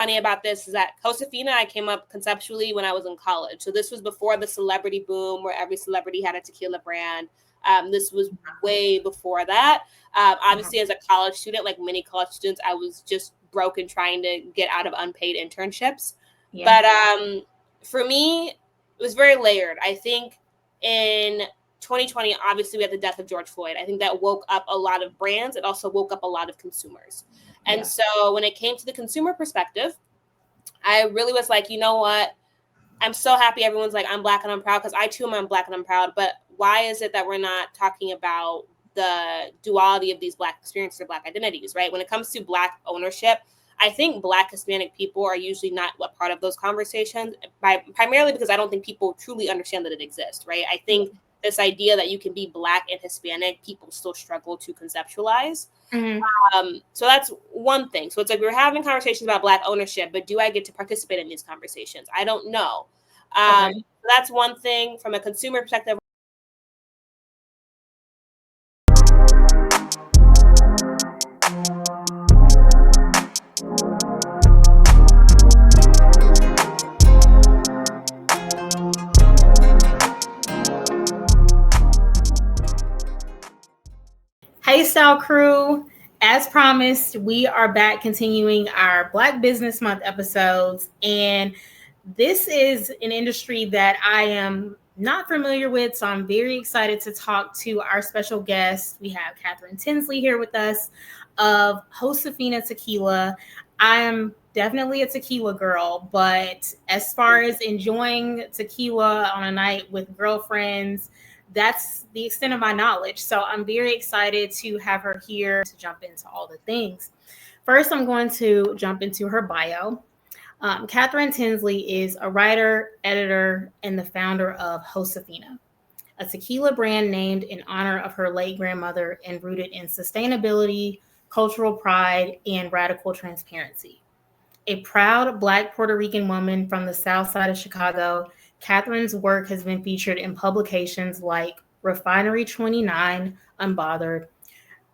funny about this is that Josefina, I came up conceptually when I was in college. So this was before the celebrity boom where every celebrity had a tequila brand. This was way before that. Obviously, as a college student, like many college students, I was just broke and trying to get out of unpaid internships. Yeah. But for me, it was very layered. I think in 2020, obviously, we had the death of George Floyd. I think that woke up a lot of brands. It also woke up a lot of consumers. And so when it came to the consumer perspective, I really was like, you know what? I'm so happy everyone's like, I'm Black and I'm proud, because I too am Black and I'm proud. But why is it that we're not talking about the duality of these Black experiences or Black identities, right? When it comes to Black ownership, I think Black Hispanic people are usually not a part of those conversations, primarily because I don't think people truly understand that it exists, right? I think this idea that you can be Black and Hispanic, people still struggle to conceptualize. So that's one thing. So it's like we're having conversations about Black ownership, but do I get to participate in these conversations? I don't know. So that's one thing from a consumer perspective. Hey, Style Crew. As promised, we are back continuing our Black Business Month episodes. And this is an industry that I am not familiar with, so I'm very excited to talk to our special guest. We have Katherine Tinsley here with us of Josefina Tequila. I am definitely a tequila girl, but as far as enjoying tequila on a night with girlfriends, that's the extent of my knowledge. So I'm very excited to have her here to jump into all the things. First, I'm going to jump into her bio. Katherine Tinsley is a writer, editor, and the founder of Josefina, a tequila brand named in honor of her late grandmother and rooted in sustainability, cultural pride, and radical transparency. A proud Black Puerto Rican woman from the South Side of Chicago, Katherine's work has been featured in publications like Refinery 29, Unbothered,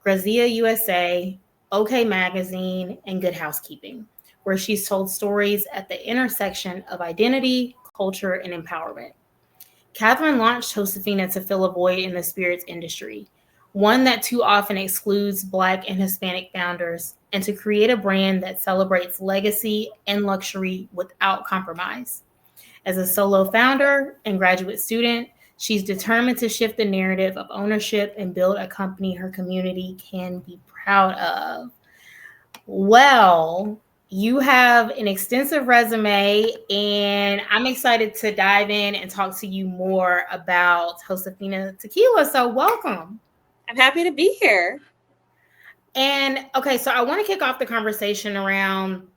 Grazia USA, OK Magazine, and Good Housekeeping, where she's told stories at the intersection of identity, culture, and empowerment. Katherine launched Josefina to fill a void in the spirits industry, one that too often excludes Black and Hispanic founders, and to create a brand that celebrates legacy and luxury without compromise. As a solo founder and graduate student, she's determined to shift the narrative of ownership and build a company her community can be proud of. Well, you have an extensive resume, and I'm excited to dive in and talk to you more about Josefina Tequila. So welcome. I'm happy to be here. And okay, so I want to kick off the conversation around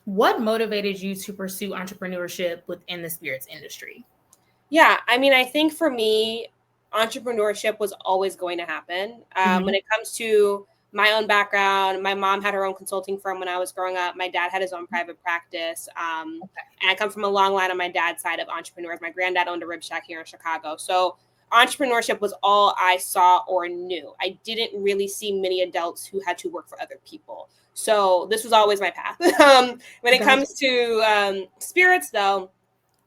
what motivated you to pursue entrepreneurship within the spirits industry? Yeah, I mean, I think for me, entrepreneurship was always going to happen. When it comes to my own background, my mom had her own consulting firm when I was growing up. My dad had his own private practice. And I come from a long line on my dad's side of entrepreneurs. My granddad owned a rib shack here in Chicago. So entrepreneurship was all I saw or knew. I didn't really see many adults who had to work for other people. So this was always my path. When it comes to spirits, though,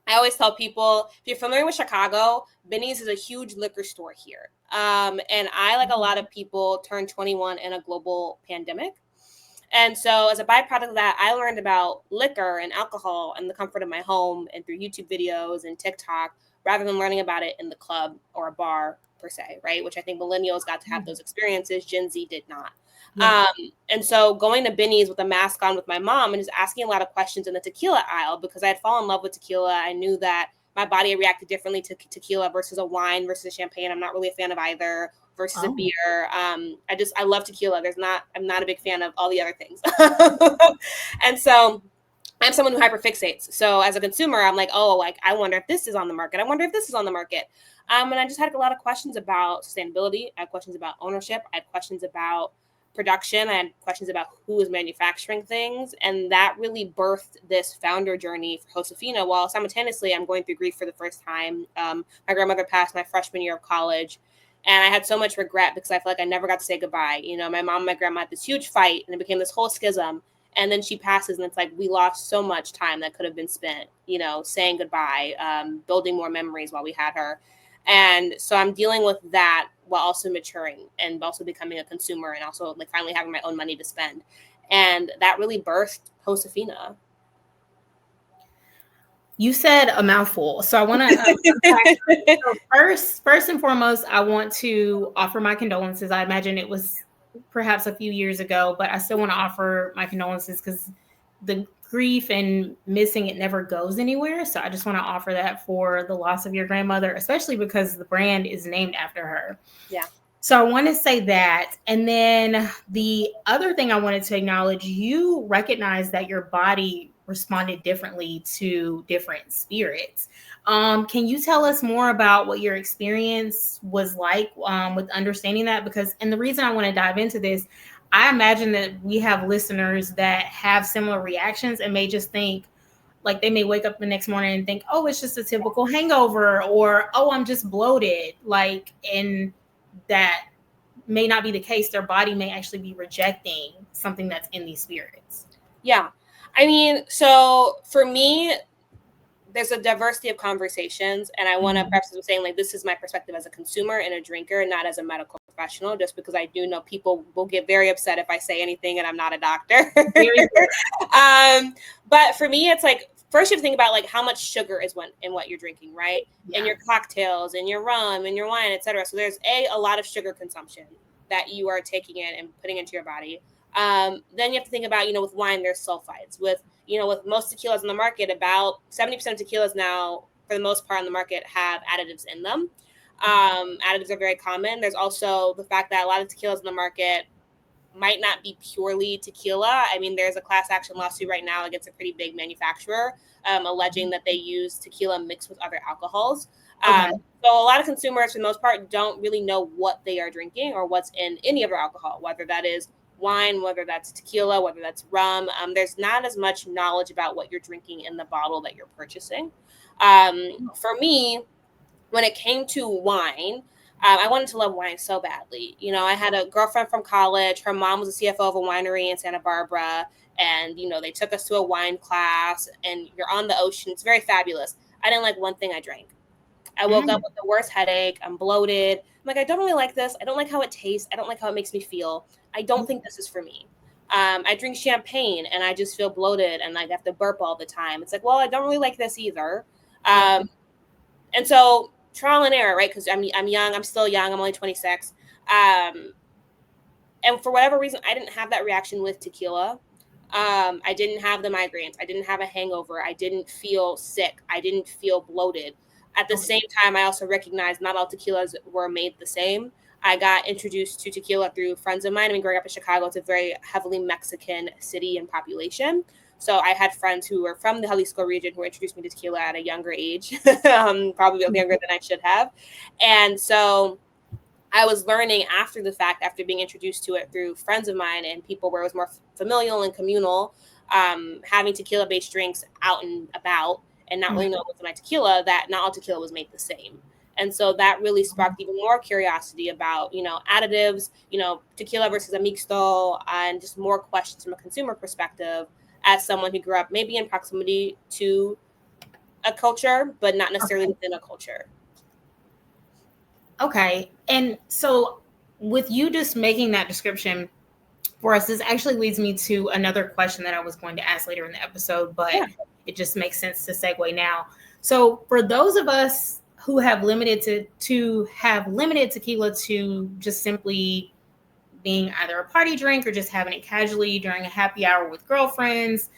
I always tell people, if you're familiar with Chicago, Benny's is a huge liquor store here. And I, like a lot of people, turned 21 in a global pandemic. And so as a byproduct of that, I learned about liquor and alcohol in the comfort of my home and through YouTube videos and TikTok, rather than learning about it in the club or a bar per se, right? Which I think millennials got to have those experiences. Gen Z did not. Yeah. And so going to Benny's with a mask on with my mom and just asking a lot of questions in the tequila aisle, because I had fallen in love with tequila. I knew that my body reacted differently to tequila versus a wine versus a champagne. I'm not really a fan of either versus a beer. I love tequila. I'm not a big fan of all the other things. And so I'm someone who hyperfixates. So as a consumer, I'm like, I wonder if this is on the market. I wonder if this is on the market. And I just had a lot of questions about sustainability. I had questions about ownership. I had questions about production. I had questions about who was manufacturing things. And that really birthed this founder journey for Josefina, while simultaneously I'm going through grief for the first time. My grandmother passed my freshman year of college. And I had so much regret because I feel like I never got to say goodbye. You know, my mom and my grandma had this huge fight and it became this whole schism. And then she passes, and it's like we lost so much time that could have been spent, you know, saying goodbye, building more memories while we had her. And so I'm dealing with that while also maturing and also becoming a consumer and also like finally having my own money to spend. And that really birthed Josefina. You said a mouthful, so I want to unpack. So first and foremost, I want to offer my condolences. I imagine it was perhaps a few years ago, but I still want to offer my condolences because the grief and missing it never goes anywhere. So I just want to offer that for the loss of your grandmother, especially because the brand is named after her. Yeah. So I want to say that. And then the other thing I wanted to acknowledge, you recognize that your body responded differently to different spirits. Can you tell us more about what your experience was like with understanding that? Because, and the reason I want to dive into this, I imagine that we have listeners that have similar reactions and may just think, like they may wake up the next morning and think, oh, it's just a typical hangover, or, oh, I'm just bloated. Like, and that may not be the case. Their body may actually be rejecting something that's in these spirits. Yeah. I mean, so for me, there's a diversity of conversations, and I want to preface with saying, like, this is my perspective as a consumer and a drinker, not as a medical professional, just because I do know people will get very upset if I say anything and I'm not a doctor. But for me, it's like, first you have to think about like how much sugar is in what you're drinking, right? Yeah. In your cocktails, in your rum, in your wine, etc. So there's a lot of sugar consumption that you are taking in and putting into your body. Then you have to think about, you know, with wine, there's sulfites. With, you know, with most tequilas in the market, about 70% of tequilas now, for the most part on the market, have additives in them. Additives are very common. There's also the fact that a lot of tequilas in the market might not be purely tequila. I mean, there's a class action lawsuit right now against a pretty big manufacturer alleging that they use tequila mixed with other alcohols. Okay. So a lot of consumers, for the most part, don't really know what they are drinking or what's in any of their alcohol, whether that is wine, whether that's tequila, whether that's rum. There's not as much knowledge about what you're drinking in the bottle that you're purchasing. For me, when it came to wine, I wanted to love wine so badly. You know, I had a girlfriend from college. Her mom was a CFO of a winery in Santa Barbara. And, you know, they took us to a wine class and you're on the ocean. It's very fabulous. I didn't like one thing I drank. I woke up with the worst headache. I'm bloated. I'm like, I don't really like this. I don't like how it tastes. I don't like how it makes me feel. I don't think this is for me. I drink champagne and I just feel bloated and I have to burp all the time. It's like, well, I don't really like this either. And so trial and error, right? Because I'm young. I'm still young. I'm only 26. And for whatever reason, I didn't have that reaction with tequila. I didn't have the migraines. I didn't have a hangover. I didn't feel sick. I didn't feel bloated. At the same time, I also recognized not all tequilas were made the same. I got introduced to tequila through friends of mine. I mean, growing up in Chicago, it's a very heavily Mexican city and population. So I had friends who were from the Jalisco region who introduced me to tequila at a younger age, probably younger than I should have. And so I was learning after the fact, after being introduced to it through friends of mine and people where it was more familial and communal, having tequila-based drinks out and about and not really knowing what's in my tequila, that not all tequila was made the same. And so that really sparked even more curiosity about, you know, additives, you know, tequila versus a mixto, and just more questions from a consumer perspective as someone who grew up maybe in proximity to a culture, but not necessarily within a culture. Okay. And so with you just making that description for us, this actually leads me to another question that I was going to ask later in the episode, but it just makes sense to segue now. So for those of us who have limited tequila to just simply being either a party drink or just having it casually during a happy hour with girlfriends,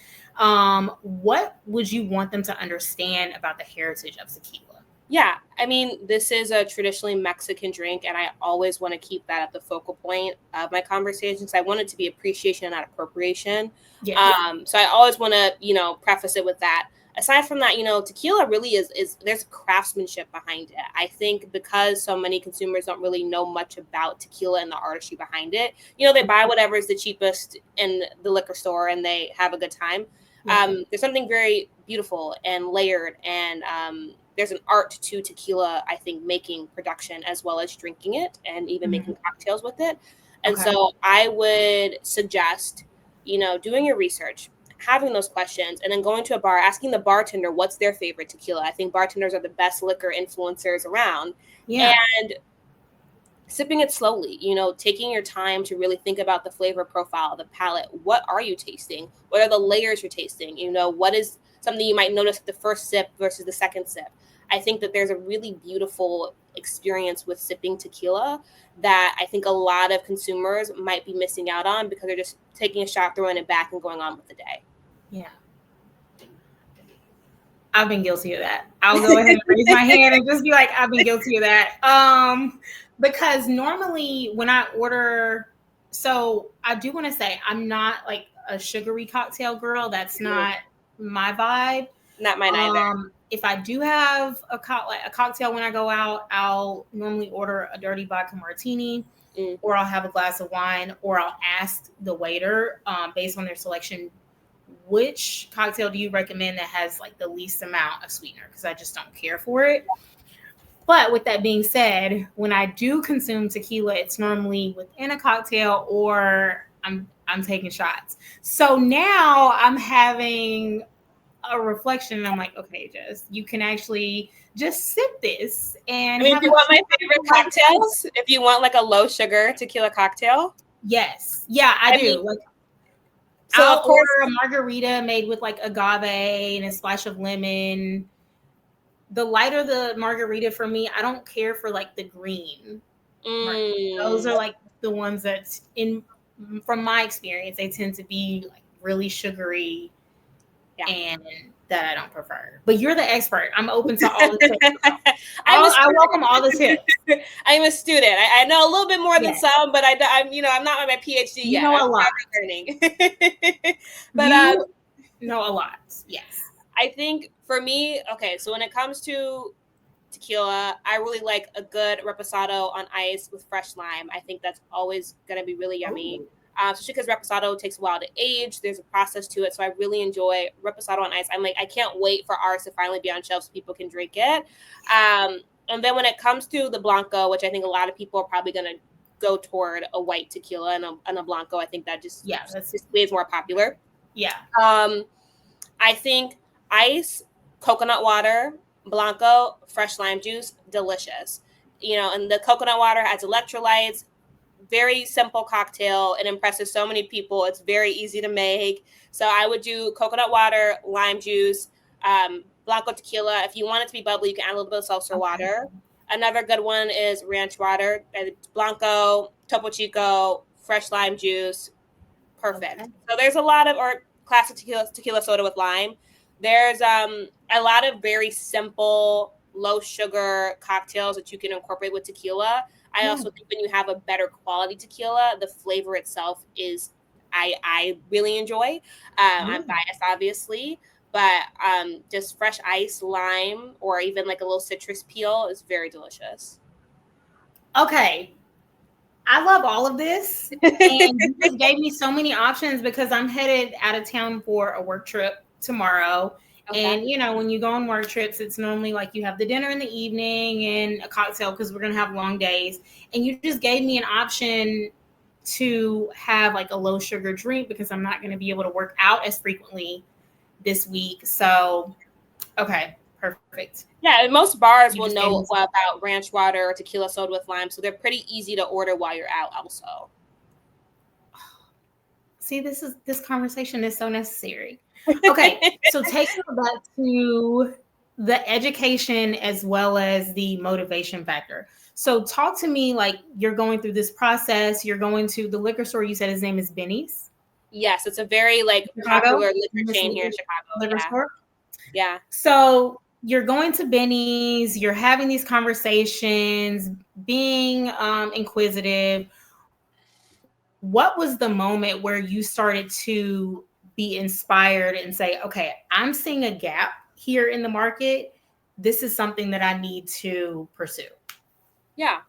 what would you want them to understand about the heritage of tequila? Yeah, I mean, this is a traditionally Mexican drink, and I always want to keep that at the focal point of my conversations. I want it to be appreciation and not appropriation. Yeah. So I always want to, you know, preface it with that. Aside from that, you know, tequila really is there's craftsmanship behind it. I think because so many consumers don't really know much about tequila and the artistry behind it. You know, they buy whatever is the cheapest in the liquor store and they have a good time. There's something very beautiful and layered, and there's an art to tequila, I think, making production as well as drinking it and even making cocktails with it. And so I would suggest, doing your research, having those questions, and then going to a bar, asking the bartender what's their favorite tequila. I think bartenders are the best liquor influencers around. Yeah. And sipping it slowly, taking your time to really think about the flavor profile, the palate. What are you tasting? What are the layers you're tasting? What is something you might notice at the first sip versus the second sip? I think that there's a really beautiful experience with sipping tequila that I think a lot of consumers might be missing out on because they're just taking a shot, throwing it back, and going on with the day. Yeah. I've been guilty of that. I'll go ahead and raise my hand and just be like, I've been guilty of that. Because normally when I order, so I do want to say I'm not like a sugary cocktail girl. That's not my vibe. Not mine either. If I do have a cocktail when I go out, I'll normally order a dirty vodka martini, or I'll have a glass of wine, or I'll ask the waiter based on their selection, which cocktail do you recommend that has like the least amount of sweetener? Because I just don't care for it. But with that being said, when I do consume tequila, it's normally within a cocktail or I'm taking shots. So now I'm having a reflection and I'm like, okay, Jess, you can actually just sip this. And if you want my favorite cocktails, if you want like a low sugar tequila cocktail. Yes. Yeah, I do. Like, so I'll order a margarita made with like agave and a splash of lemon. The lighter the margarita for me, I don't care for like the green. Those are like the ones that, from my experience, they tend to be like really sugary, and that I don't prefer. But you're the expert. I'm open to all the tips. I welcome all the tips. I'm a student. I know a little bit more than some, but I'm not on my PhD yet. You know a lot. Learning. But you know a lot. Yes. I think for me, okay, so when it comes to tequila, I really like a good reposado on ice with fresh lime. I think that's always going to be really yummy. Especially because reposado takes a while to age. There's a process to it. So I really enjoy reposado on ice. I can't wait for ours to finally be on shelves so people can drink it. And then when it comes to the Blanco, which I think a lot of people are probably going to go toward a white tequila and a Blanco, I think that that's just way more popular. Yeah. I think ice, coconut water, Blanco, fresh lime juice, delicious. And the coconut water has electrolytes. Very simple cocktail. It impresses so many people. It's very easy to make. So I would do coconut water, lime juice, Blanco tequila. If you want it to be bubbly, you can add a little bit of seltzer water. Another good one is ranch water. Blanco, Topo Chico, fresh lime juice. Perfect. Okay. So there's a lot of, or classic tequila soda with lime. There's a lot of very simple, low sugar cocktails that you can incorporate with tequila. I also think when you have a better quality tequila, the flavor itself is, I really enjoy. I'm biased, obviously, but just fresh ice, lime, or even like a little citrus peel is very delicious. Okay. I love all of this. And you just gave me so many options because I'm headed out of town for a work trip tomorrow. Okay. And, when you go on work trips, it's normally like you have the dinner in the evening and a cocktail because we're going to have long days. And you just gave me an option to have like a low sugar drink because I'm not going to be able to work out as frequently this week. So, okay, perfect. Yeah, and most bars will know about ranch water or tequila soda with lime. So they're pretty easy to order while you're out also. See, this conversation is so necessary. Okay, so taking it back to the education as well as the motivation factor. So talk to me like you're going through this process. You're going to the liquor store. You said his name is Benny's. Yes, it's a very popular liquor chain here in Chicago. Liquor store? Yeah. So you're going to Benny's. You're having these conversations, being inquisitive. What was the moment where you started to be inspired and say, okay, I'm seeing a gap here in the market. This is something that I need to pursue? Yeah.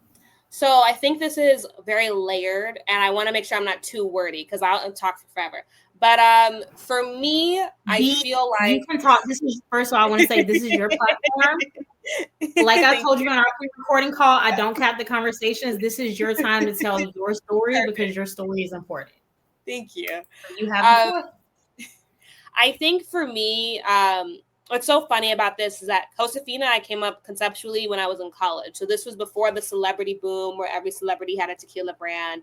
So I think this is very layered, and I want to make sure I'm not too wordy because I'll talk forever. But for me, I feel like you can talk. This is, first of all, I want to say this is your platform. Like I told you on our pre-recording call, I don't cap the conversations. This is your time to tell your story because your story is important. Thank you. You have the floor. I think for me, what's so funny about this is that Josefina, I came up conceptually when I was in college. So this was before the celebrity boom where every celebrity had a tequila brand.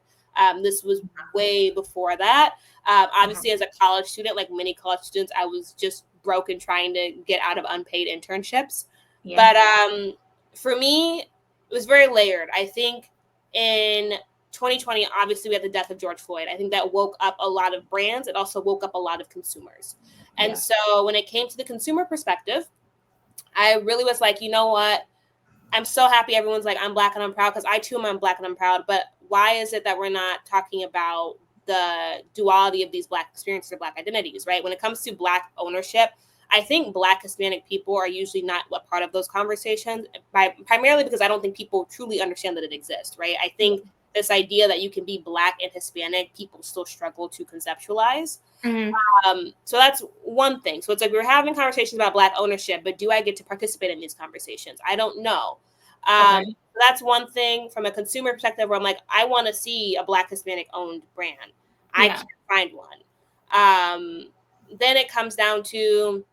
This was way before that. Obviously, as a college student, like many college students, I was just broke and trying to get out of unpaid internships. Yeah. But for me, it was very layered. I think in 2020, obviously, we had the death of George Floyd. I think that woke up a lot of brands. It also woke up a lot of consumers. And Yeah. so when it came to the consumer perspective, I really was like, you know what? I'm so happy everyone's like, I'm Black and I'm proud, because I too am Black and I'm proud. But why is it that we're not talking about the duality of these Black experiences or Black identities, right? When it comes to Black ownership, I think Black Hispanic people are usually not a part of those conversations, primarily because I don't think people truly understand that it exists, right? I think this idea that you can be Black and Hispanic, people still struggle to conceptualize. So that's one thing. So it's like we're having conversations about Black ownership, but do I get to participate in these conversations? I don't know. Okay. That's one thing from a consumer perspective where I'm like, I want to see a Black Hispanic owned brand. I can't find one. Then it comes down to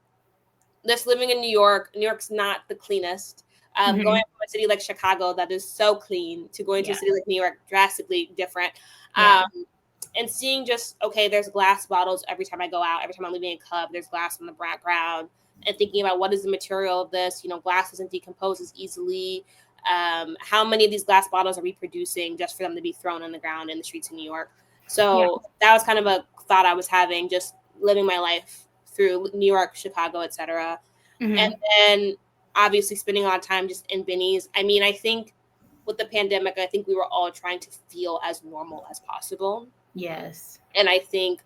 this living in New York. New York's not the cleanest. Going from a city like Chicago that is so clean to going to a city like New York, drastically different. And seeing just, okay, there's glass bottles every time I go out, every time I'm leaving a club, there's glass in the background, and thinking about what is the material of this, glass doesn't decompose as easily. How many of these glass bottles are we producing just for them to be thrown on the ground in the streets of New York? So that was kind of a thought I was having, just living my life through New York, Chicago, etc. And then obviously spending a lot of time just in Benny's. I mean, I think with the pandemic, I think we were all trying to feel as normal as possible. Yes. And I think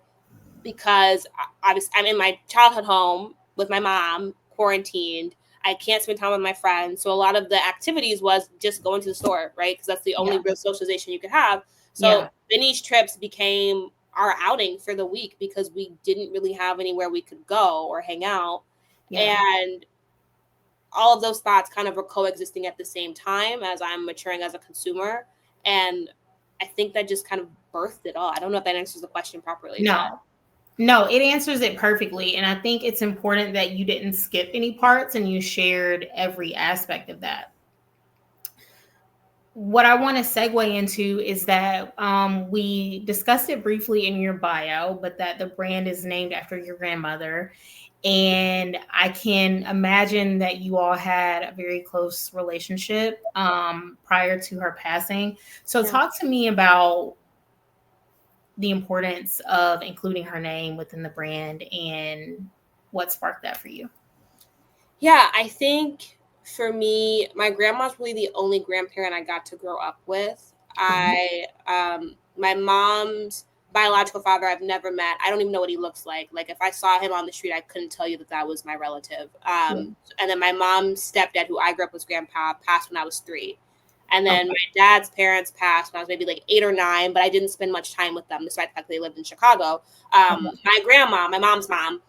because obviously I'm in my childhood home with my mom, quarantined, I can't spend time with my friends. So a lot of the activities was just going to the store, right? Because that's the only real socialization you could have. So Benny's trips became our outing for the week because we didn't really have anywhere we could go or hang out. And all of those thoughts kind of were coexisting at the same time as I'm maturing as a consumer. And I think that just kind of birthed it all. I don't know if that answers the question properly. No, it answers it perfectly. And I think it's important that you didn't skip any parts and you shared every aspect of that. What I want to segue into is that we discussed it briefly in your bio, but that the brand is named after your grandmother. And I can imagine that you all had a very close relationship prior to her passing. So talk to me about the importance of including her name within the brand and what sparked that for you. Yeah, I think for me, my grandma's really the only grandparent I got to grow up with. My mom's biological father I've never met. I don't even know what he looks like. Like if I saw him on the street, I couldn't tell you that was my relative. And then my mom's stepdad, who I grew up with, grandpa, passed when I was 3. And then my dad's parents passed when I was maybe like 8 or 9, but I didn't spend much time with them, despite the fact that they lived in Chicago. My grandma, my mom's mom,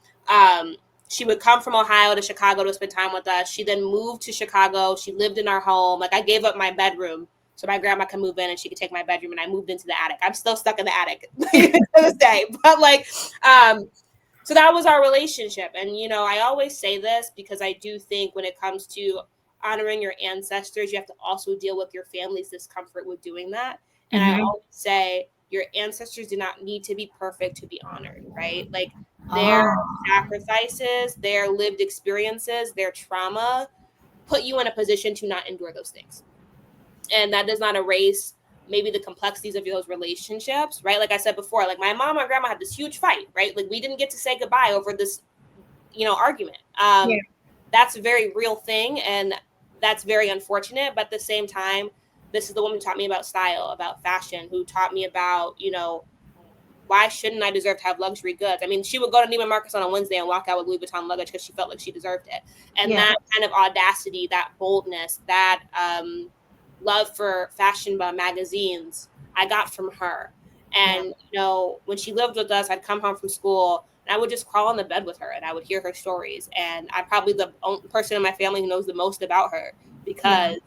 she would come from Ohio to Chicago to spend time with us. She then moved to Chicago. She lived in our home. Like I gave up my bedroom so my grandma could move in and she could take my bedroom, and I moved into the attic. I'm still stuck in the attic to this day. But like, so that was our relationship. And, I always say this because I do think when it comes to honoring your ancestors, you have to also deal with your family's discomfort with doing that. And I always say your ancestors do not need to be perfect to be honored, right? Like their sacrifices, their lived experiences, their trauma put you in a position to not endure those things. And that does not erase maybe the complexities of those relationships, right? Like I said before, like my mom and grandma had this huge fight, right? Like we didn't get to say goodbye over this, argument. That's a very real thing, and that's very unfortunate. But at the same time, this is the woman who taught me about style, about fashion, who taught me about, why shouldn't I deserve to have luxury goods? I mean, she would go to Neiman Marcus on a Wednesday and walk out with Louis Vuitton luggage because she felt like she deserved it. And that kind of audacity, that boldness, that love for fashion magazines, I got from her. And, when she lived with us, I'd come home from school and I would just crawl on the bed with her and I would hear her stories. And I'm probably the only person in my family who knows the most about her because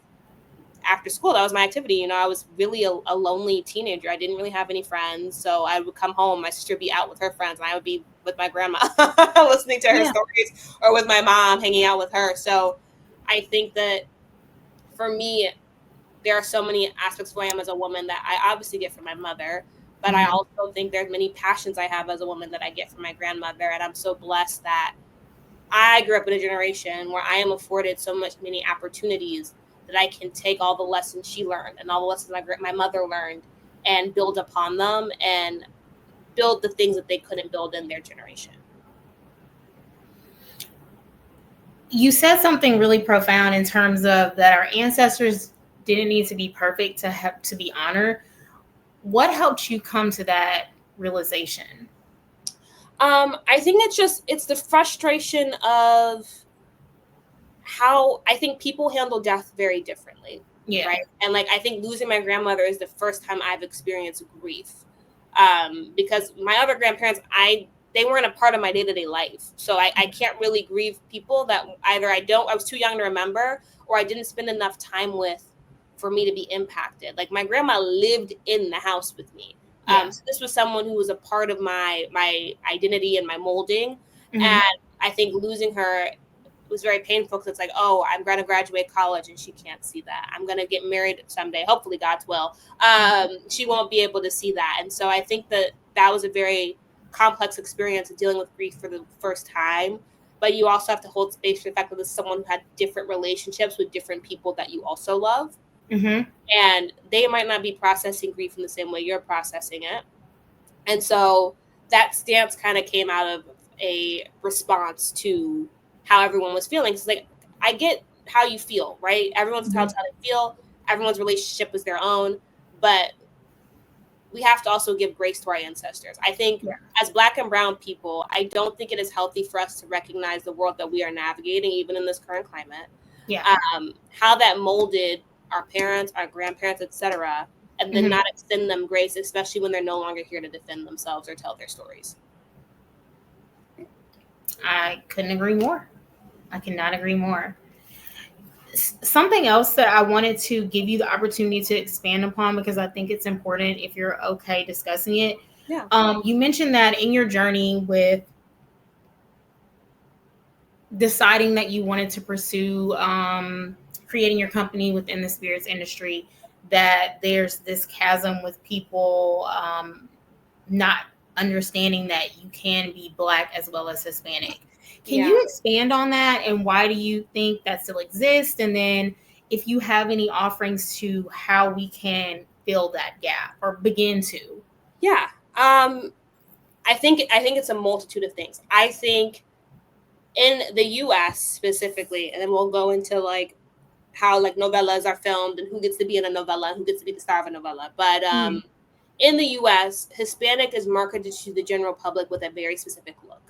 after school, that was my activity. You know, I was really a lonely teenager. I didn't really have any friends. So I would come home, my sister would be out with her friends, and I would be with my grandma listening to her stories, or with my mom hanging out with her. So I think that for me, there are so many aspects of who I am as a woman that I obviously get from my mother, but I also think there's many passions I have as a woman that I get from my grandmother. And I'm so blessed that I grew up in a generation where I am afforded so many opportunities that I can take all the lessons she learned and all the lessons my mother learned and build upon them and build the things that they couldn't build in their generation. You said something really profound in terms of that our ancestors didn't need to be perfect to have to be honored. What helped you come to that realization? I think it's the frustration of how I think people handle death very differently. Yeah. Right. And like, I think losing my grandmother is the first time I've experienced grief. Because my other grandparents, they weren't a part of my day-to-day life. So I can't really grieve people that either I was too young to remember, or I didn't spend enough time with for me to be impacted. Like, my grandma lived in the house with me. So this was someone who was a part of my identity and my molding. And I think losing her was very painful, because it's like, oh, I'm going to graduate college and she can't see that. I'm going to get married someday, hopefully God's will. She won't be able to see that. And so I think that was a very complex experience of dealing with grief for the first time. But you also have to hold space for the fact that this is someone who had different relationships with different people that you also love. And they might not be processing grief in the same way you're processing it. And so that stance kind of came out of a response to how everyone was feeling. It's like, I get how you feel, right? Everyone's entitled to how they feel. Everyone's relationship is their own, but we have to also give grace to our ancestors. I think as Black and Brown people, I don't think it is healthy for us to recognize the world that we are navigating, even in this current climate. How that molded our parents, our grandparents, etc., and then not extend them grace, especially when they're no longer here to defend themselves or tell their stories. I couldn't agree more. I cannot agree more. Something else that I wanted to give you the opportunity to expand upon, because I think it's important if you're okay discussing it. You mentioned that in your journey with deciding that you wanted to pursue creating your company within the spirits industry, that there's this chasm with people not understanding that you can be Black as well as Hispanic. Can you expand on that, and why do you think that still exists? And then if you have any offerings to how we can fill that gap or begin to. I think it's a multitude of things. I think in the US specifically, and then we'll go into like how like novellas are filmed and who gets to be in a novella and who gets to be the star of a novella. But in the US, Hispanic is marketed to the general public with a very specific look.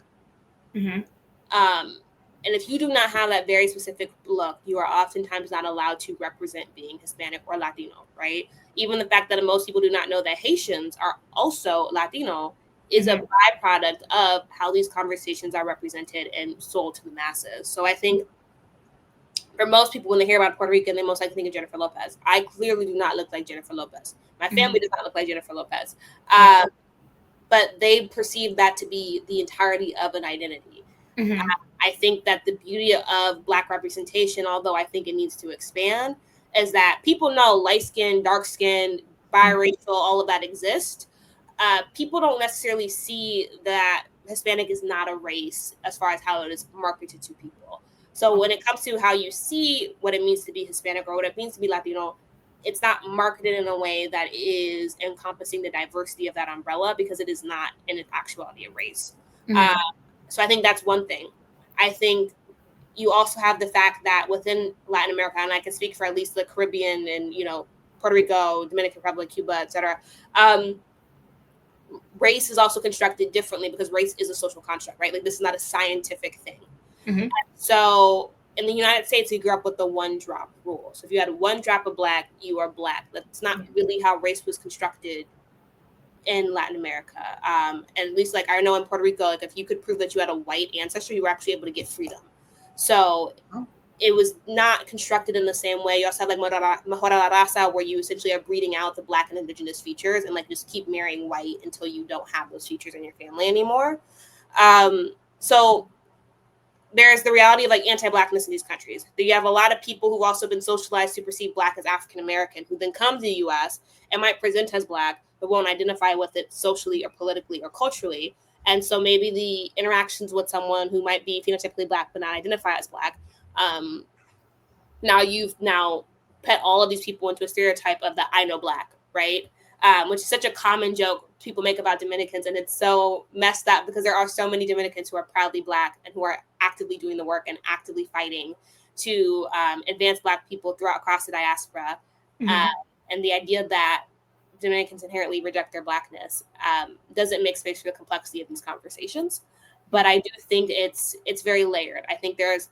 And if you do not have that very specific look, you are oftentimes not allowed to represent being Hispanic or Latino, right? Even the fact that most people do not know that Haitians are also Latino is a byproduct of how these conversations are represented and sold to the masses. So I think for most people, when they hear about Puerto Rican, they most likely think of Jennifer Lopez. I clearly do not look like Jennifer Lopez. My family does not look like Jennifer Lopez. But they perceive that to be the entirety of an identity. I think that the beauty of Black representation, although I think it needs to expand, is that people know light skin, dark skin, biracial, all of that exists. People don't necessarily see that Hispanic is not a race as far as how it is marketed to people. So when it comes to how you see what it means to be Hispanic or what it means to be Latino, it's not marketed in a way that is encompassing the diversity of that umbrella, because it is not in actuality a race. So I think that's one thing. I think you also have the fact that within Latin America, and I can speak for at least the Caribbean and, Puerto Rico, Dominican Republic, Cuba, etc., race is also constructed differently, because race is a social construct, right? Like, this is not a scientific thing. So in the United States, we grew up with the one drop rule. So if you had one drop of Black, you are Black. That's not really how race was constructed in Latin America. And at least, like, I know in Puerto Rico, like, if you could prove that you had a white ancestry, you were actually able to get freedom. So it was not constructed in the same way. You also have like Mejora la Raza, where you essentially are breeding out the Black and indigenous features and like just keep marrying white until you don't have those features in your family anymore. So there's the reality of like anti-Blackness in these countries. You have a lot of people who've also been socialized to perceive Black as African American, who then come to the US and might present as Black, but won't identify with it socially or politically or culturally. And so maybe the interactions with someone who might be phenotypically Black but not identify as Black, now you've put all of these people into a stereotype of the I know Black, right? Which is such a common joke people make about Dominicans, and it's so messed up because there are so many Dominicans who are proudly Black and who are actively doing the work and actively fighting to advance Black people across the diaspora. And the idea that Dominicans inherently reject their Blackness doesn't make space for the complexity of these conversations. But I do think it's very layered. I think there's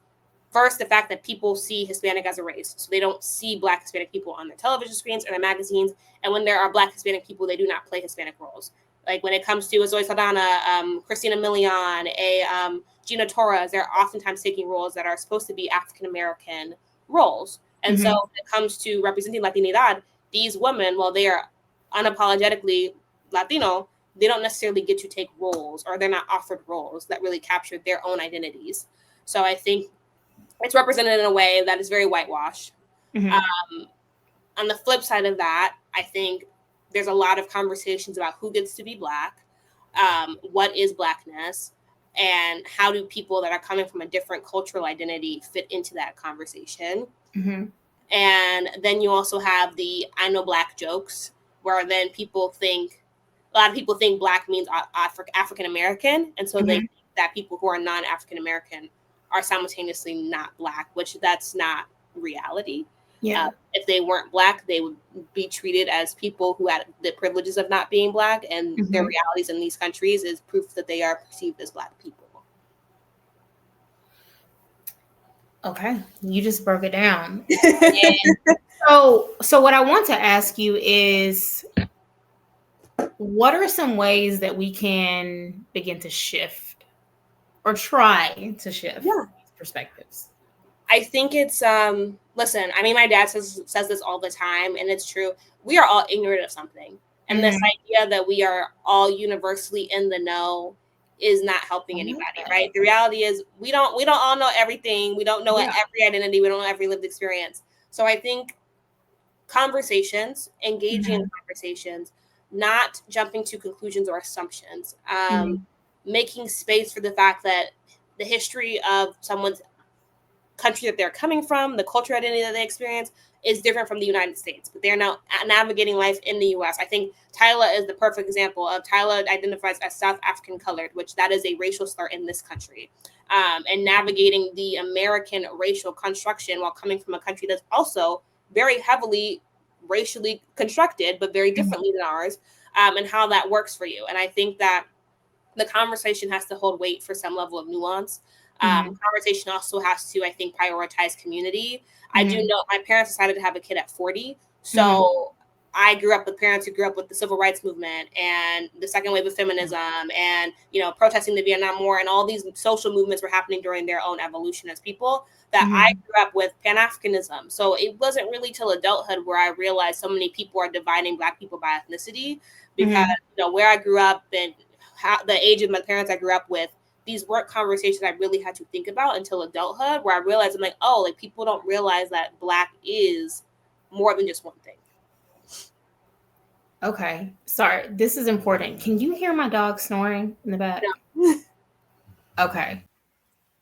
first the fact that people see Hispanic as a race, so they don't see Black Hispanic people on their television screens or their magazines. And when there are Black Hispanic people, they do not play Hispanic roles. Like when it comes to Zoe Saldana, Christina Milian, Gina Torres, they're oftentimes taking roles that are supposed to be African American roles. And so when it comes to representing Latinidad, these women, while they are unapologetically Latino, they don't necessarily get to take roles, or they're not offered roles that really capture their own identities. So I think it's represented in a way that is very whitewashed. On the flip side of that, I think there's a lot of conversations about who gets to be Black, what is Blackness, and how do people that are coming from a different cultural identity fit into that conversation. And then you also have the I know Black jokes, where then a lot of people think Black means African American, and so they think that people who are non-African American are simultaneously not Black, which that's not reality. If they weren't Black, they would be treated as people who had the privileges of not being Black, and their realities in these countries is proof that they are perceived as Black people. Okay, you just broke it down. So what I want to ask you is, what are some ways that we can begin to shift or try to shift these perspectives? I think it's listen, I mean, my dad says this all the time, and it's true. We are all ignorant of something. And this idea that we are all universally in the know is not helping anybody, right? The reality is we don't all know everything. We don't know every identity. We don't know every lived experience. So I think conversations, engaging in conversations, not jumping to conclusions or assumptions, making space for the fact that the history of someone's country that they're coming from, the cultural identity that they experience is different from the United States, but they're now navigating life in the US. I think Tyla is the perfect example of Tyla identifies as South African colored, which that is a racial slur in this country, and navigating the American racial construction while coming from a country that's also very heavily racially constructed, but very differently than ours, and how that works for you. And I think that the conversation has to hold weight for some level of nuance. Conversation also has to, I think, prioritize community. I do know my parents decided to have a kid at 40. So I grew up with parents who grew up with the civil rights movement and the second wave of feminism and, protesting the Vietnam War, and all these social movements were happening during their own evolution as people, that I grew up with Pan-Africanism. So it wasn't really till adulthood where I realized so many people are dividing Black people by ethnicity, because, where I grew up and the age of my parents I grew up with, these weren't conversations I really had to think about until adulthood, where I realized I'm like, oh, like people don't realize that Black is more than just one thing. Okay. Sorry. This is important. Can you hear my dog snoring in the back? No. Okay.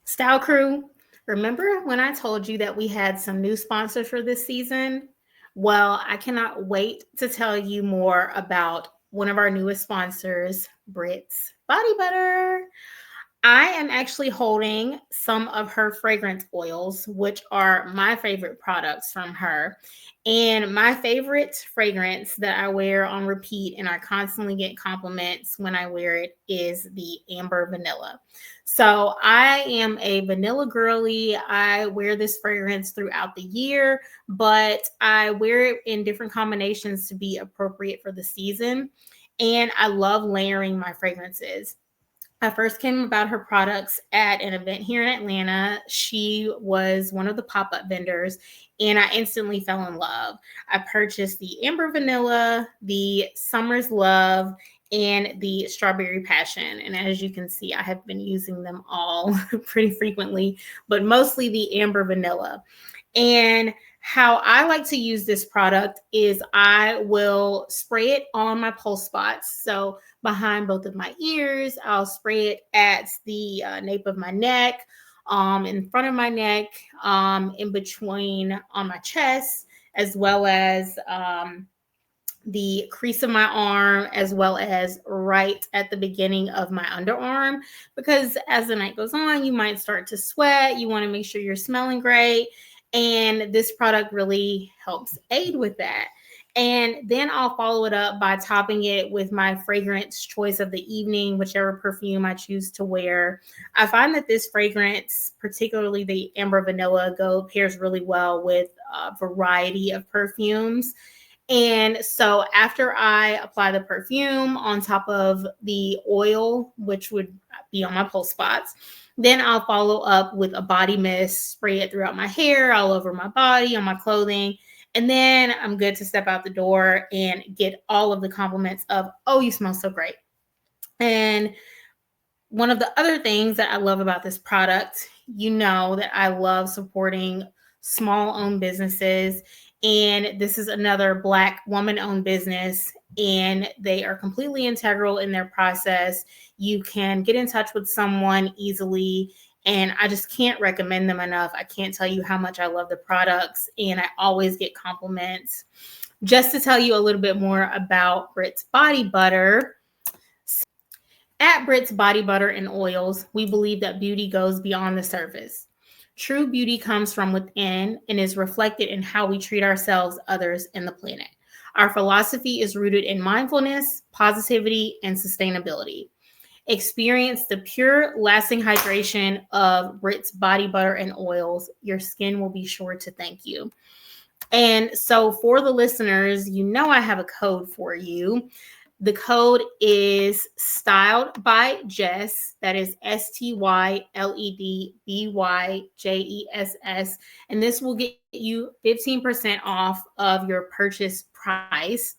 Style Crew, remember when I told you that we had some new sponsors for this season? Well, I cannot wait to tell you more about one of our newest sponsors, Brit's Body Butter. I am actually holding some of her fragrance oils, which are my favorite products from her. And my favorite fragrance that I wear on repeat, and I constantly get compliments when I wear it, is the Amber Vanilla. So I am a vanilla girly. I wear this fragrance throughout the year, but I wear it in different combinations to be appropriate for the season. And I love layering my fragrances. I first came about her products at an event here in Atlanta. She was one of the pop up vendors, and I instantly fell in love. I purchased the Amber Vanilla, the Summer's Love, and the Strawberry Passion. And as you can see, I have been using them all pretty frequently, but mostly the Amber Vanilla. And how I like to use this product is I will spray it on my pulse spots. So behind both of my ears, I'll spray it at the nape of my neck, in front of my neck, in between on my chest, as well as the crease of my arm, as well as right at the beginning of my underarm. Because as the night goes on, you might start to sweat. You want to make sure you're smelling great. And this product really helps aid with that. And then I'll follow it up by topping it with my fragrance choice of the evening, whichever perfume I choose to wear. I find that this fragrance, particularly the Amber Vanilla, pairs really well with a variety of perfumes. And so after I apply the perfume on top of the oil, which would be on my pulse spots, then I'll follow up with a body mist, spray it throughout my hair, all over my body, on my clothing. And then I'm good to step out the door and get all of the compliments of, oh, you smell so great. And one of the other things that I love about this product, you know that I love supporting small owned businesses. And this is another Black woman owned business, and they are completely integral in their process. You can get in touch with someone easily, and I just can't recommend them enough. I can't tell you how much I love the products, and I always get compliments. Just to tell you a little bit more about Brit's Body Butter. At Brit's Body Butter and Oils, we believe that beauty goes beyond the surface. True beauty comes from within and is reflected in how we treat ourselves, others, and the planet. Our philosophy is rooted in mindfulness, positivity, and sustainability. Experience the pure, lasting hydration of Brit's Body Butter and Oils. Your skin will be sure to thank you. And so, for the listeners, you know I have a code for you. The code is Styled by Jess. That is STYLEDBYJESS. And this will get you 15% off of your purchase price.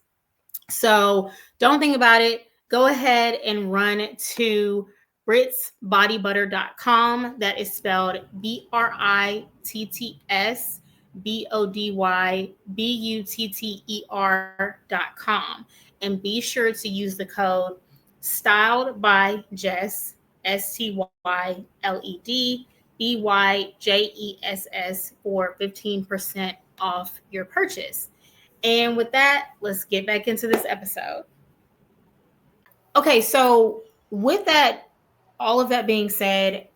So don't think about it. Go ahead and run to britsbodybutter.com. That is spelled BRITTSBODYBUTTER.com. And be sure to use the code Styled by Jess, STYLEDBYJESS, for 15% off your purchase. And with that, let's get back into this episode. Okay, so with that, all of that being said,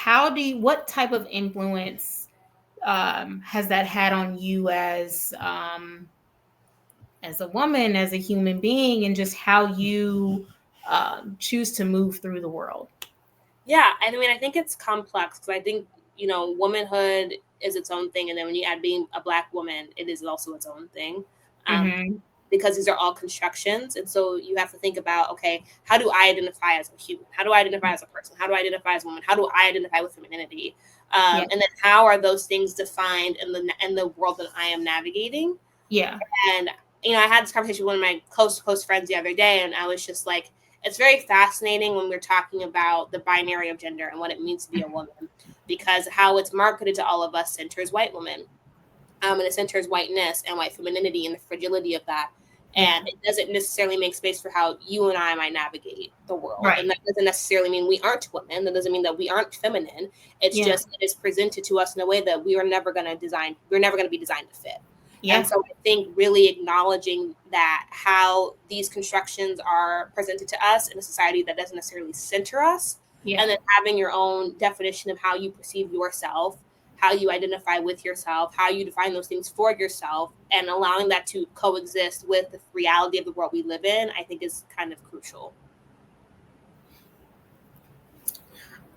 what type of influence has that had on you as a woman, as a human being, and just how you choose to move through the world? Yeah, I mean, I think it's complex because I think, womanhood is its own thing. And then when you add being a Black woman, it is also its own thing. Mm-hmm. Because these are all constructions. And so you have to think about, okay, how do I identify as a human? How do I identify as a person? How do I identify as a woman? How do I identify with femininity? Yeah. And then how are those things defined in the world that I am navigating? Yeah. And, I had this conversation with one of my close friends the other day, and I was just like, it's very fascinating when we're talking about the binary of gender and what it means to be a woman, because how it's marketed to all of us centers white women. And it centers whiteness and white femininity and the fragility of that. And it doesn't necessarily make space for how you and I might navigate the world. Right. And that doesn't necessarily mean we aren't women. That doesn't mean that we aren't feminine. It's just, it is presented to us in a way that we're never going to be designed to fit. Yeah. And so I think really acknowledging that how these constructions are presented to us in a society that doesn't necessarily center us, and then having your own definition of how you perceive yourself, how you identify with yourself, how you define those things for yourself, and allowing that to coexist with the reality of the world we live in, I think is kind of crucial.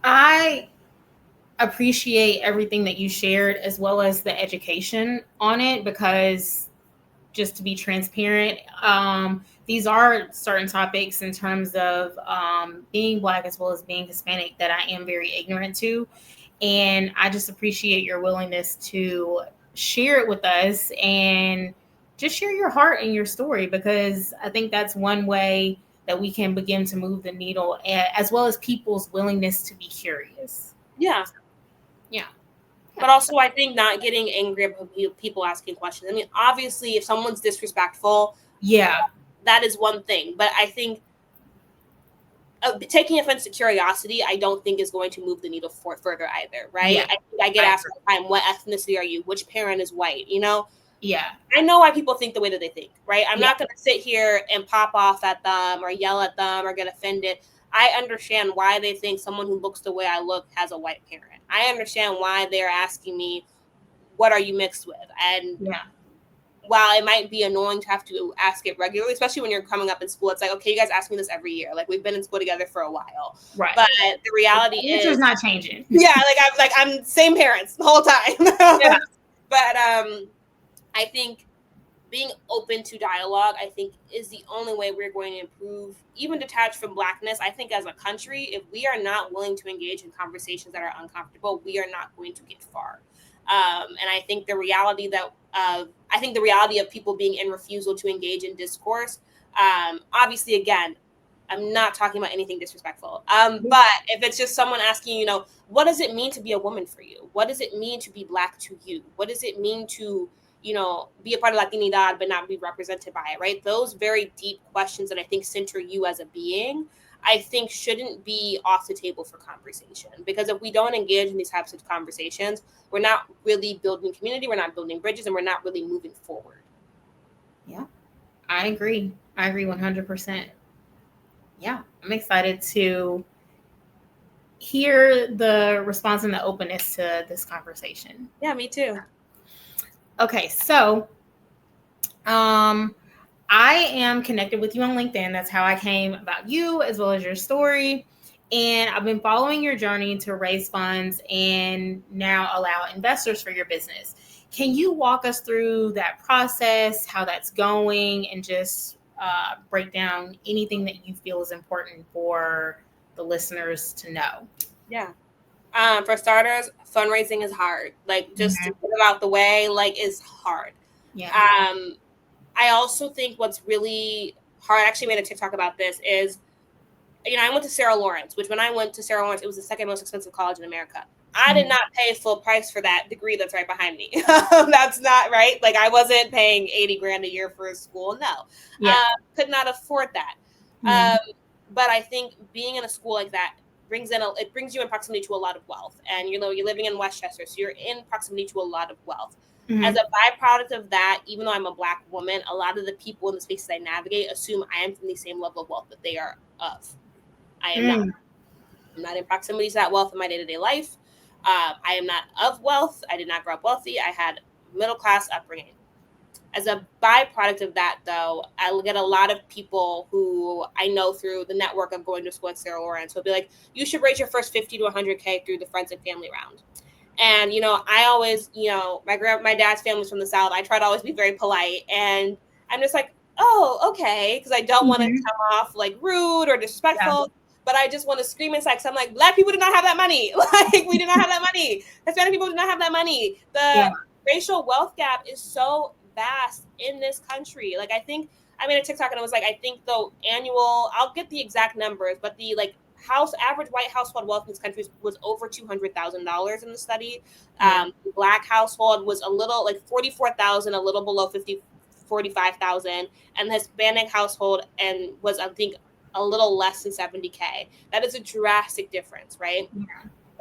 I appreciate everything that you shared, as well as the education on it, because just to be transparent, these are certain topics in terms of being Black as well as being Hispanic that I am very ignorant to. And I just appreciate your willingness to share it with us and just share your heart and your story, because I think that's one way that we can begin to move the needle, as well as people's willingness to be curious. Yeah. Yeah. But also, I think not getting angry at people asking questions. I mean, obviously, if someone's disrespectful, yeah, that is one thing. But I think taking offense to curiosity, I don't think is going to move the needle further either, right? Yeah. I think I get asked all the time, what ethnicity are you? Which parent is white? You know? Yeah. I know why people think the way that they think, right? I'm Yeah. not going to sit here and pop off at them or yell at them or get offended. I understand why they think someone who looks the way I look has a white parent. I understand why they're asking me, what are you mixed with? And Yeah. while it might be annoying to have to ask it regularly, especially when you're coming up in school, it's like, okay, you guys ask me this every year. Like, we've been in school together for a while. Right. But the reality is not changing. Yeah, I'm same parents the whole time. Yeah. But I think being open to dialogue, I think, is the only way we're going to improve, even detached from Blackness. I think as a country, if we are not willing to engage in conversations that are uncomfortable, we are not going to get far. And I think the reality of people being in refusal to engage in discourse, obviously, again, I'm not talking about anything disrespectful. But if it's just someone asking, what does it mean to be a woman for you? What does it mean to be Black to you? What does it mean to, be a part of Latinidad but not be represented by it, right? Those very deep questions that I think center you as a being, I think shouldn't be off the table for conversation. Because if we don't engage in these types of conversations, we're not really building community, we're not building bridges, and we're not really moving forward. Yeah, I agree. I agree 100%. Yeah, I'm excited to hear the response and the openness to this conversation. Yeah, me too. Okay, so I am connected with you on LinkedIn. That's how I came about you as well as your story. And I've been following your journey to raise funds and now allow investors for your business. Can you walk us through that process, how that's going, and just break down anything that you feel is important for the listeners to know? Yeah. For starters, fundraising is hard. Like, just to get it out the way, is hard. Yeah. I also think what's really hard, I actually made a TikTok about this, is, I went to Sarah Lawrence, which when I went to Sarah Lawrence, it was the second most expensive college in America. I did not pay full price for that degree that's right behind me. That's not right. Like, I wasn't paying $80,000 a year for a school. No. Yeah. Could not afford that. But I think being in a school like that it brings you in proximity to a lot of wealth. And, you're living in Westchester, so you're in proximity to a lot of wealth. As a byproduct of that, even though I'm a Black woman, a lot of the people in the spaces I navigate assume I am from the same level of wealth that they are of. I am not. I'm not in proximity to that wealth in my day-to-day life. I am not of wealth. I did not grow up wealthy. I had middle-class upbringing. As a byproduct of that, though, I get a lot of people who I know through the network of going to school at Sarah Lawrence will be like, you should raise your first 50 to 100K through the friends and family round. And, I always, my dad's family's from the South. I try to always be very polite. And I'm just like, oh, okay. Because I don't want to come off rude or disrespectful. Yeah. But I just want to scream inside. Because I'm like, Black people do not have that money. We do not have that money. Hispanic people do not have that money. The racial wealth gap is so vast in this country. I made a TikTok and I was like, I think I'll get the exact numbers, but the average white household wealth in this country was over $200,000 in the study. The Black household was a little 44,000, a little below 45,000, and the Hispanic household was, I think, a little less than 70K. That is a drastic difference, right? Yeah.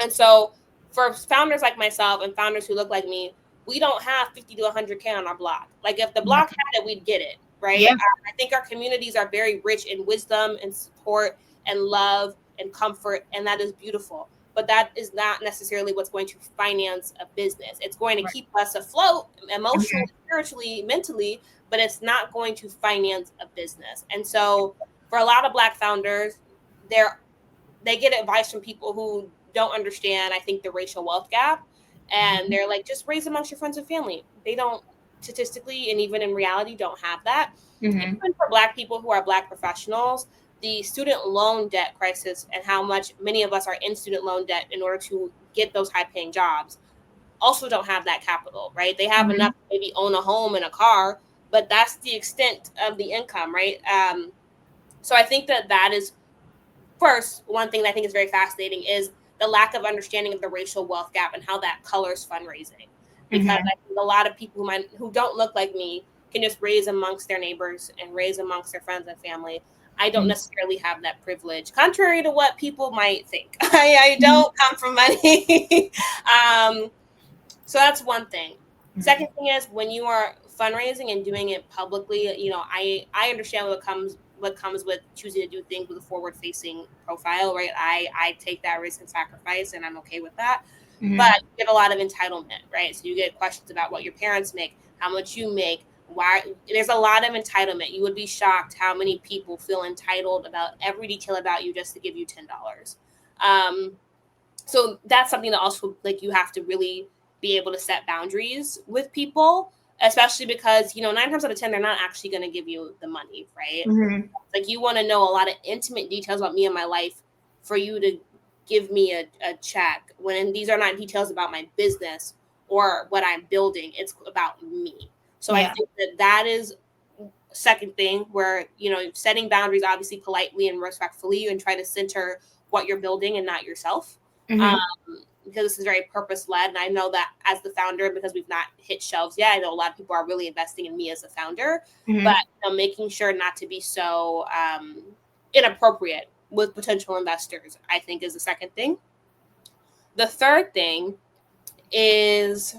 And so for founders like myself and founders who look like me, we don't have 50 to 100K on our block. If the block had it, we'd get it, right? Yeah. I think our communities are very rich in wisdom and support and love and comfort, and that is beautiful. But that is not necessarily what's going to finance a business. It's going to keep us afloat emotionally, spiritually, mentally, but it's not going to finance a business. And so for a lot of Black founders, they get advice from people who don't understand, I think, the racial wealth gap. And they're like, just raise amongst your friends and family. They don't statistically and even in reality don't have that. Mm-hmm. Even for Black people who are Black professionals, the student loan debt crisis and how much many of us are in student loan debt in order to get those high paying jobs also don't have that capital, right? They have enough to maybe own a home and a car, but that's the extent of the income, right? So I think that is first one thing that I think is very fascinating is the lack of understanding of the racial wealth gap and how that colors fundraising. Because I think a lot of people who don't look like me can just raise amongst their neighbors and raise amongst their friends and family. I don't necessarily have that privilege, contrary to what people might think. I don't come from money. So that's one thing. Second thing is when you are fundraising and doing it publicly, I understand what comes with choosing to do things with a forward facing profile, right? I take that risk and sacrifice and I'm okay with that. But you get a lot of entitlement, right? So you get questions about what your parents make, how much you make, why there's a lot of entitlement. You would be shocked how many people feel entitled about every detail about you just to give you $10. So that's something that also like you have to really be able to set boundaries with people, especially because 9 times out of 10 they're not actually going to give you the money, right? Like you want to know a lot of intimate details about me and my life for you to give me a check when these are not details about my business or what I'm building. It's about me. So I think that is second thing where setting boundaries obviously politely and respectfully and try to center what you're building and not yourself. Because this is very purpose led, and I know that as the founder, because we've not hit shelves yet, I know a lot of people are really investing in me as a founder, but making sure not to be so inappropriate with potential investors, I think, is the second thing. The third thing is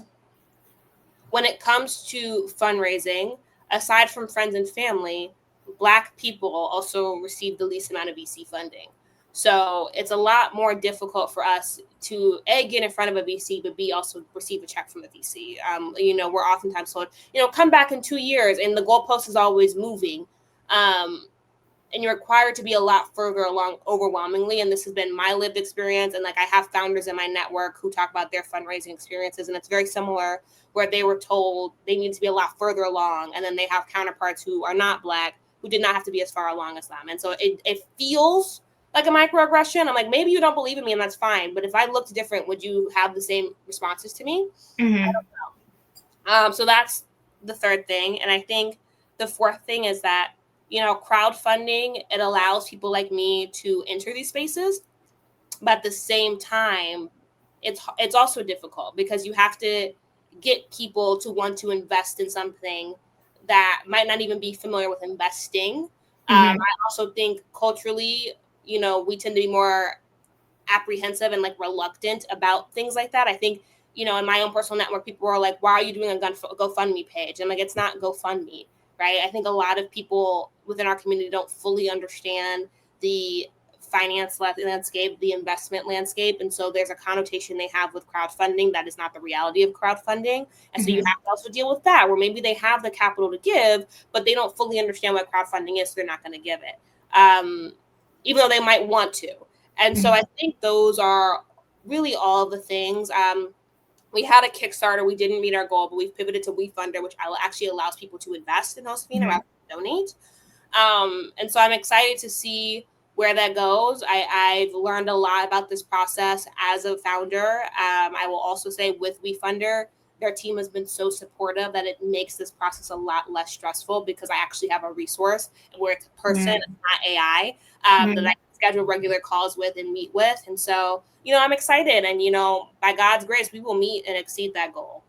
when it comes to fundraising, aside from friends and family, Black people also receive the least amount of VC funding. So it's a lot more difficult for us to A, get in front of a VC, but B, also receive a check from the VC. We're oftentimes told, come back in 2 years, and the goalpost is always moving. And you're required to be a lot further along overwhelmingly. And this has been my lived experience. And like I have founders in my network who talk about their fundraising experiences, and it's very similar where they were told they need to be a lot further along. And then they have counterparts who are not Black, who did not have to be as far along as them. And so it feels like a microaggression. I'm like, maybe you don't believe in me and that's fine. But if I looked different, would you have the same responses to me? I don't know. So that's the third thing. And I think the fourth thing is that crowdfunding, it allows people like me to enter these spaces, but at the same time, it's also difficult because you have to get people to want to invest in something that might not even be familiar with investing. I also think culturally, we tend to be more apprehensive and like reluctant about things like that. I think, in my own personal network, people are like, why are you doing a GoFundMe page? I'm like, it's not GoFundMe, right? I think a lot of people within our community don't fully understand the finance landscape, the investment landscape. And so there's a connotation they have with crowdfunding that is not the reality of crowdfunding. And so you have to also deal with that, where maybe they have the capital to give, but they don't fully understand what crowdfunding is, so they're not going to give it, even though they might want to. And so I think those are really all the things. We had a Kickstarter. We didn't meet our goal, but we've pivoted to WeFunder, which actually allows people to invest in Josefina rather than donate. And so I'm excited to see where that goes. I've learned a lot about this process as a founder. I will also say with WeFunder, their team has been so supportive that it makes this process a lot less stressful because I actually have a resource where it's a person, not AI, that I can schedule regular calls with and meet with. And so, I'm excited. And, by God's grace, we will meet and exceed that goal.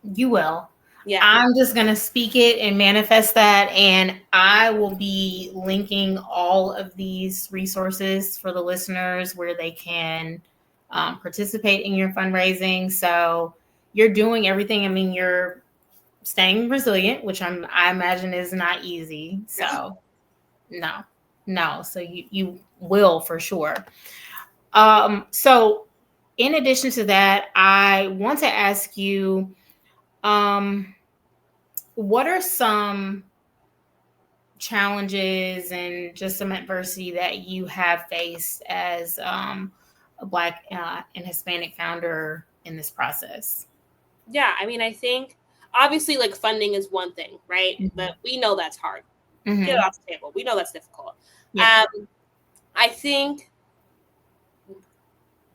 You will. Yeah. I'm just going to speak it and manifest that. And I will be linking all of these resources for the listeners where they can participate in your fundraising. So you're doing everything. I mean, you're staying resilient, which I imagine is not easy. So no. So you will for sure. So in addition to that, I want to ask you, what are some challenges and just some adversity that you have faced as a Black and Hispanic founder in this process? Yeah, I mean, I think obviously, like, funding is one thing, right? Mm-hmm. But we know that's hard. Mm-hmm. Get it off the table. We know that's difficult. Yeah. I think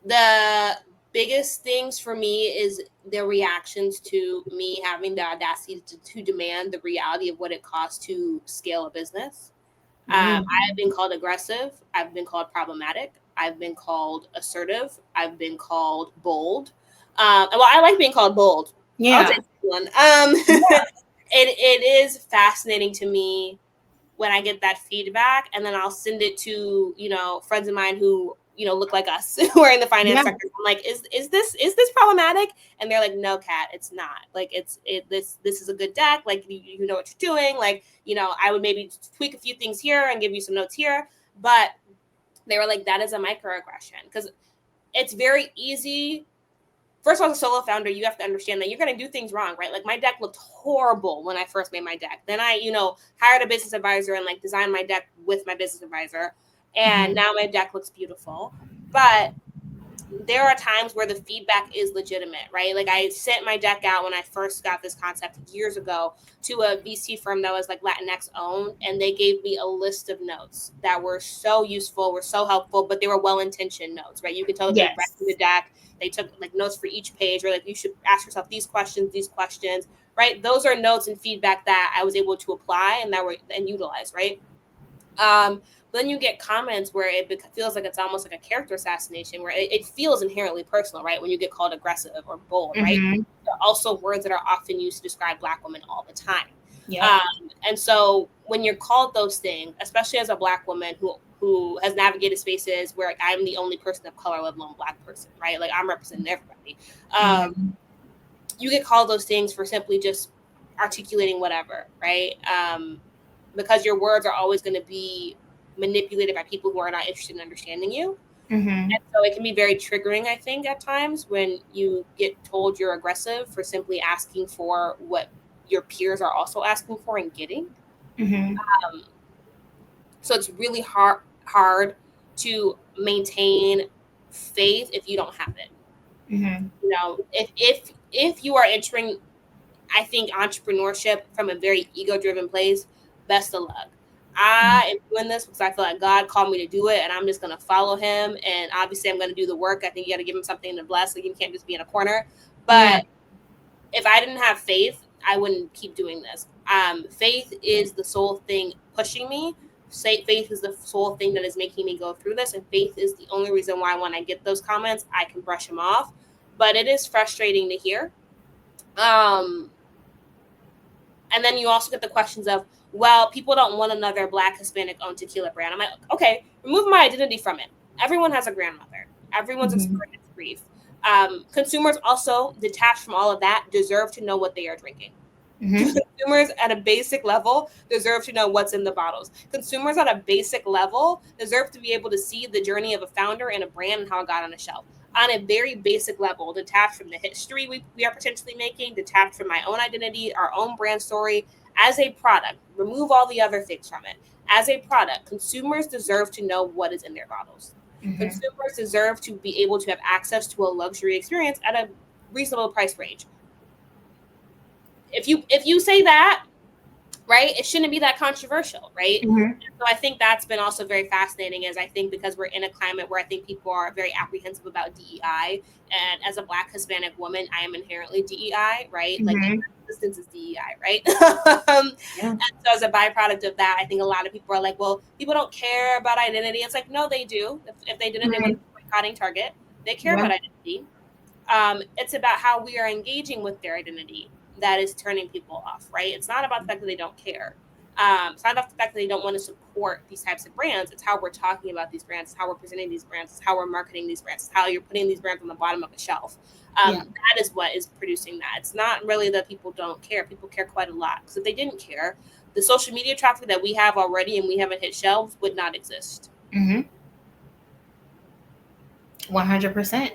the biggest things for me is the reactions to me having the audacity to demand the reality of what it costs to scale a business. I've been called aggressive. I've been called problematic. I've been called assertive. I've been called bold. Well, I like being called bold. Yeah. I'll take one. It is fascinating to me when I get that feedback, and then I'll send it to, friends of mine who, look like us who are in the finance sector. I'm like, is this problematic? And they're like, no, Kat, it's not. Like, this is a good deck. Like, you know what you're doing. Like, I would maybe tweak a few things here and give you some notes here. But they were like, that is a microaggression, because it's very easy. First of all, as a solo founder, you have to understand that you're going to do things wrong, right? Like, my deck looked horrible when I first made my deck. Then I, hired a business advisor and, like, designed my deck with my business advisor. And now my deck looks beautiful. But there are times where the feedback is legitimate, right? Like, I sent my deck out when I first got this concept years ago to a VC firm that was, like, Latinx owned, and they gave me a list of notes that were so useful, were so helpful, but they were well-intentioned notes, right? You could tell that they read through the deck. They took, like, notes for each page, or, like, you should ask yourself these questions, right? Those are notes and feedback that I was able to apply and utilize, right? But then you get comments where it feels like it's almost like a character assassination, where it feels inherently personal, right? When you get called aggressive or bold, right? There are also words that are often used to describe Black women all the time. And so when you're called those things, especially as a Black woman who has navigated spaces where, like, I'm the only person of color, let alone Black person, right? Like, I'm representing everybody. You get called those things for simply just articulating whatever, right? Because your words are always going to be manipulated by people who are not interested in understanding you. And so it can be very triggering, I think, at times when you get told you're aggressive for simply asking for what your peers are also asking for and getting. So it's really hard to maintain faith if you don't have it. If you are entering, I think, entrepreneurship from a very ego-driven place, best of luck. I am doing this because I feel like God called me to do it, and I'm just going to follow him. And obviously, I'm going to do the work. I think you got to give him something to bless. Like, you can't just be in a corner. But if I didn't have faith, I wouldn't keep doing this. Faith is the sole thing pushing me. Faith is the sole thing that is making me go through this. And faith is the only reason why when I get those comments, I can brush them off. But it is frustrating to hear. And then you also get the questions of, well, people don't want another Black Hispanic-owned tequila brand. I'm like, okay, remove my identity from it. Everyone has a grandmother. Everyone's experienced grief. Consumers also, detached from all of that, deserve to know what they are drinking. Consumers at a basic level deserve to know what's in the bottles. Consumers at a basic level deserve to be able to see the journey of a founder and a brand and how it got on a shelf. On a very basic level, detached from the history we are potentially making, detached from my own identity, our own brand story, as a product, remove all the other things from it. As a product, consumers deserve to know what is in their bottles. Consumers deserve to be able to have access to a luxury experience at a reasonable price range. If you say that, right, it shouldn't be that controversial, right? So I think that's been also very fascinating, is I think because we're in a climate where I think people are very apprehensive about DEI, and as a Black Hispanic woman, I am inherently DEI, right? Like, existence is DEI, right? And so as a byproduct of that, I think a lot of people are like, well, people don't care about identity. It's like, no, they do. If they didn't, they wouldn't be boycotting Target. They care about identity. It's about how we are engaging with their identity that is turning people off, right? It's not about the fact that they don't care. It's not about the fact that they don't want to support these types of brands. It's how we're talking about these brands. It's how we're presenting these brands. It's how we're marketing these brands. It's how you're putting these brands on the bottom of a shelf. That is what is producing that. It's not really that people don't care. People care quite a lot. Because if they didn't care, the social media traffic that we have already and we haven't hit shelves would not exist. 100%.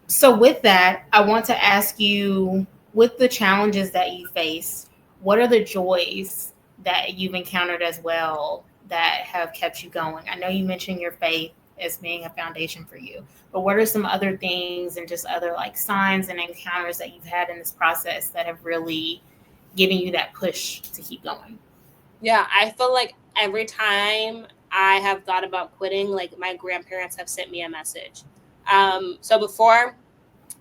So with that, I want to ask you, with the challenges that you face, what are the joys that you've encountered as well that have kept you going? I know you mentioned your faith. as being a foundation for you. But what are some other things and just other like signs and encounters that you've had in this process that have really given you that push to keep going? Yeah, I feel like every time I have thought about quitting, like my grandparents have sent me a message. So before,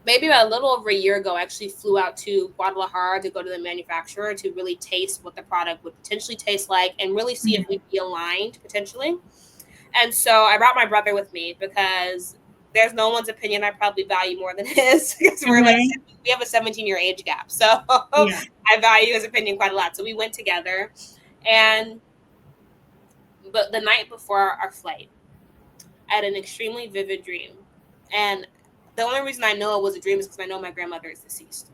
maybe a little over a year ago, I actually flew out to Guadalajara to go to the manufacturer to really taste what the product would potentially taste like and really see if we'd be aligned potentially. And so I brought my brother with me because there's no one's opinion I probably value more than his because we have a 17-year age gap. So Yeah. I value his opinion quite a lot. So we went together, but the night before our flight, I had an extremely vivid dream. And the only reason I know it was a dream is because I know my grandmother is deceased.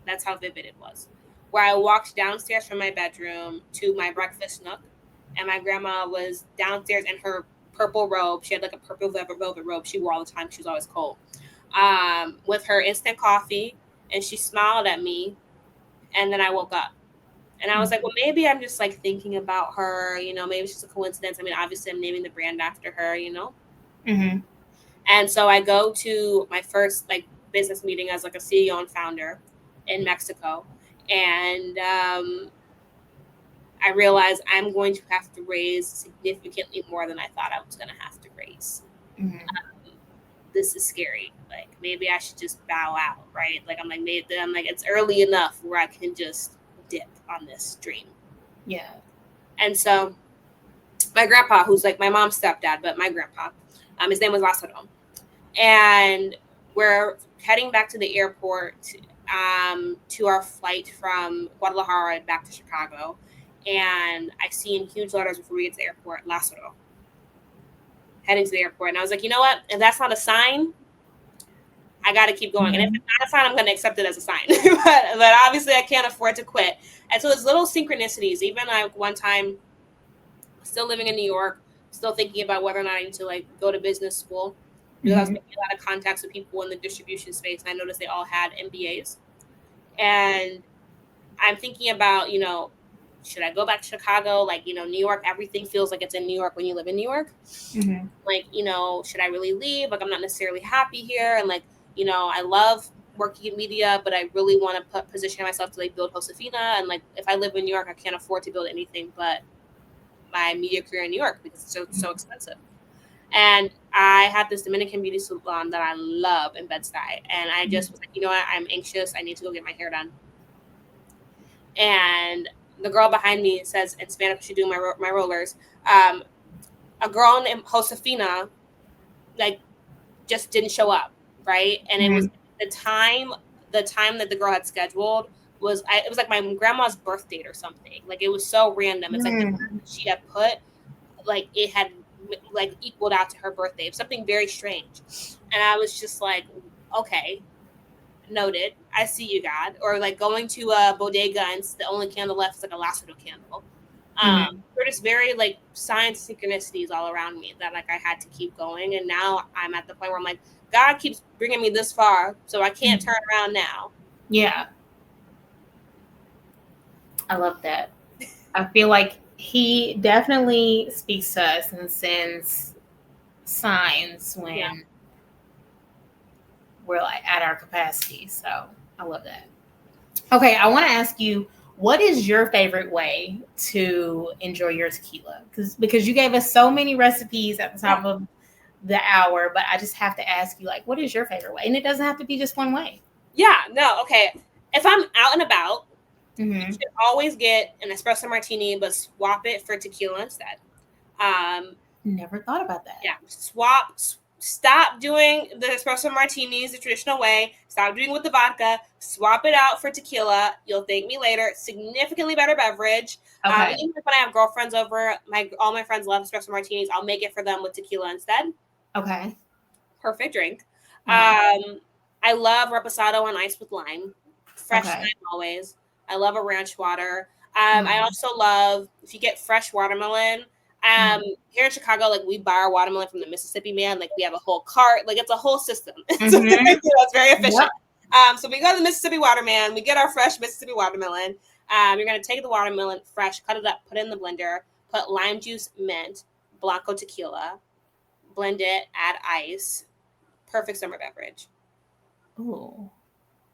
That's how vivid it was. Where I walked downstairs from my bedroom to my breakfast nook, and my grandma was downstairs in her purple robe. She had like a purple velvet robe she wore all the time. She was always cold. With her instant coffee, and she smiled at me. And then I woke up. And I was like, well, maybe I'm just like thinking about her, maybe it's just a coincidence. I mean, obviously, I'm naming the brand after her, Mm-hmm. And so I go to my first like business meeting as like a CEO and founder in Mexico. And I realized I'm going to have to raise significantly more than I thought I was going to have to raise. Mm-hmm. This is scary. Like maybe I should just bow out, right? Like I'm like it's early enough where I can just dip on this dream. Yeah. And so my grandpa, who's like my mom's stepdad, but my grandpa, his name was Lázaro. And we're heading back to the airport to our flight from Guadalajara back to Chicago. And I see in huge letters before we get to the airport, Lázaro, heading to the airport. And I was like, you know what? If that's not a sign, I got to keep going. Mm-hmm. And if it's not a sign, I'm going to accept it as a sign. but obviously, I can't afford to quit. And so it's little synchronicities. Even like one time, still living in New York, still thinking about whether or not I need to like go to business school. Because I was making a lot of contacts with people in the distribution space, and I noticed they all had MBAs. And I'm thinking about, should I go back to Chicago? Like, New York, everything feels like it's in New York when you live in New York. Mm-hmm. Like, should I really leave? Like, I'm not necessarily happy here. And like, I love working in media, but I really want to position myself to like build Josefina. And like, if I live in New York, I can't afford to build anything but my media career in New York because it's so expensive. And I had this Dominican beauty salon that I love in Bed-Stuy. And I just was like, you know what? I'm anxious. I need to go get my hair done. And the girl behind me says in Spanish, she do my rollers. A girl named Josefina, like, just didn't show up, right? And it was the time that the girl had scheduled it was like my grandma's birth date or something. Like, it was so random. It's like the time that she had put, like, it had like equaled out to her birthday. It was something very strange. And I was just like, okay, noted. I see you, God. Or like going to a bodega and the only candle left is like a Lázaro candle. They're just very like science synchronicities all around me that like I had to keep going. And now I'm at the point where I'm like, God keeps bringing me this far, so I can't turn around now. Yeah. I love that. I feel like he definitely speaks to us and sends signs when we're like at our capacity. So I love that. Okay, I want to ask you, what is your favorite way to enjoy your tequila? Because you gave us so many recipes at the top of the hour, but I just have to ask you, like, what is your favorite way? And it doesn't have to be just one way. Yeah, no, okay. If I'm out and about, you should always get an espresso martini, but swap it for tequila instead. Never thought about that. Yeah, stop doing the espresso martinis the traditional way. Stop doing with the vodka. Swap it out for tequila. You'll thank me later. Significantly better beverage. Okay. Even when I have girlfriends over, all my friends love espresso martinis. I'll make it for them with tequila instead. Okay. Perfect drink. I love reposado on ice with lime. Fresh lime always. I love a ranch water. I also love, if you get fresh watermelon, here in Chicago, like, we buy our watermelon from the Mississippi man. Like, we have a whole cart. Like, it's a whole system. So, it's very efficient. Yep. So we go to the Mississippi waterman. We get our fresh Mississippi watermelon. You're going to take the watermelon fresh, cut it up, put it in the blender, put lime juice, mint, Blanco tequila, blend it, add ice. Perfect summer beverage. Ooh.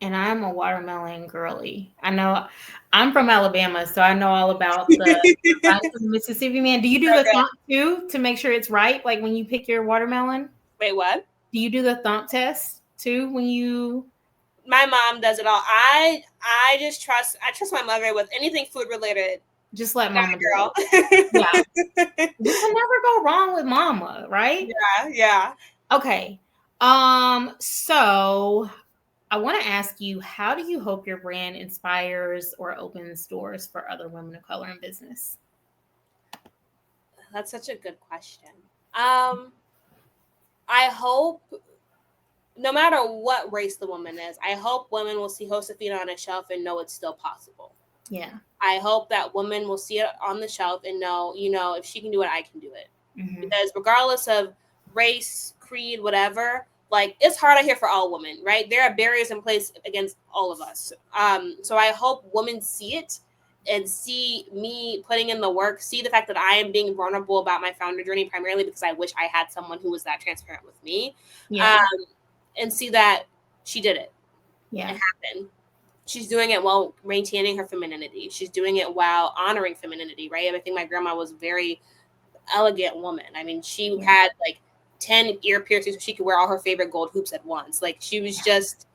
And I'm a watermelon girly. I know I'm from Alabama, so I know all about the advice of the Mississippi man. Do you do the Okay. thump too to make sure it's right? Like when you pick your watermelon? Wait, what? Do you do the thump test too when you My mom does it all. I just trust my mother with anything food related. just let Not mama do a it? Yeah. girl. You can never go wrong with mama, right? Yeah. Okay. So I want to ask you, how do you hope your brand inspires or opens doors for other women of color in business? That's such a good question. Um, I hope no matter what race the woman is, I hope women will see Josefina on a shelf and know it's still possible. Yeah. I hope that women will see it on the shelf and know, if she can do it, I can do it. Mm-hmm. Because regardless of race, creed, whatever, like it's hard out here for all women, right? There are barriers in place against all of us. So I hope women see it and see me putting in the work, see the fact that I am being vulnerable about my founder journey primarily because I wish I had someone who was that transparent with me. Yeah. And see that she did it. Yeah. It happened. She's doing it while maintaining her femininity. She's doing it while honoring femininity, right? I think my grandma was a very elegant woman. I mean, she Yeah. had like 10 ear piercings so she could wear all her favorite gold hoops at once. Like she was just,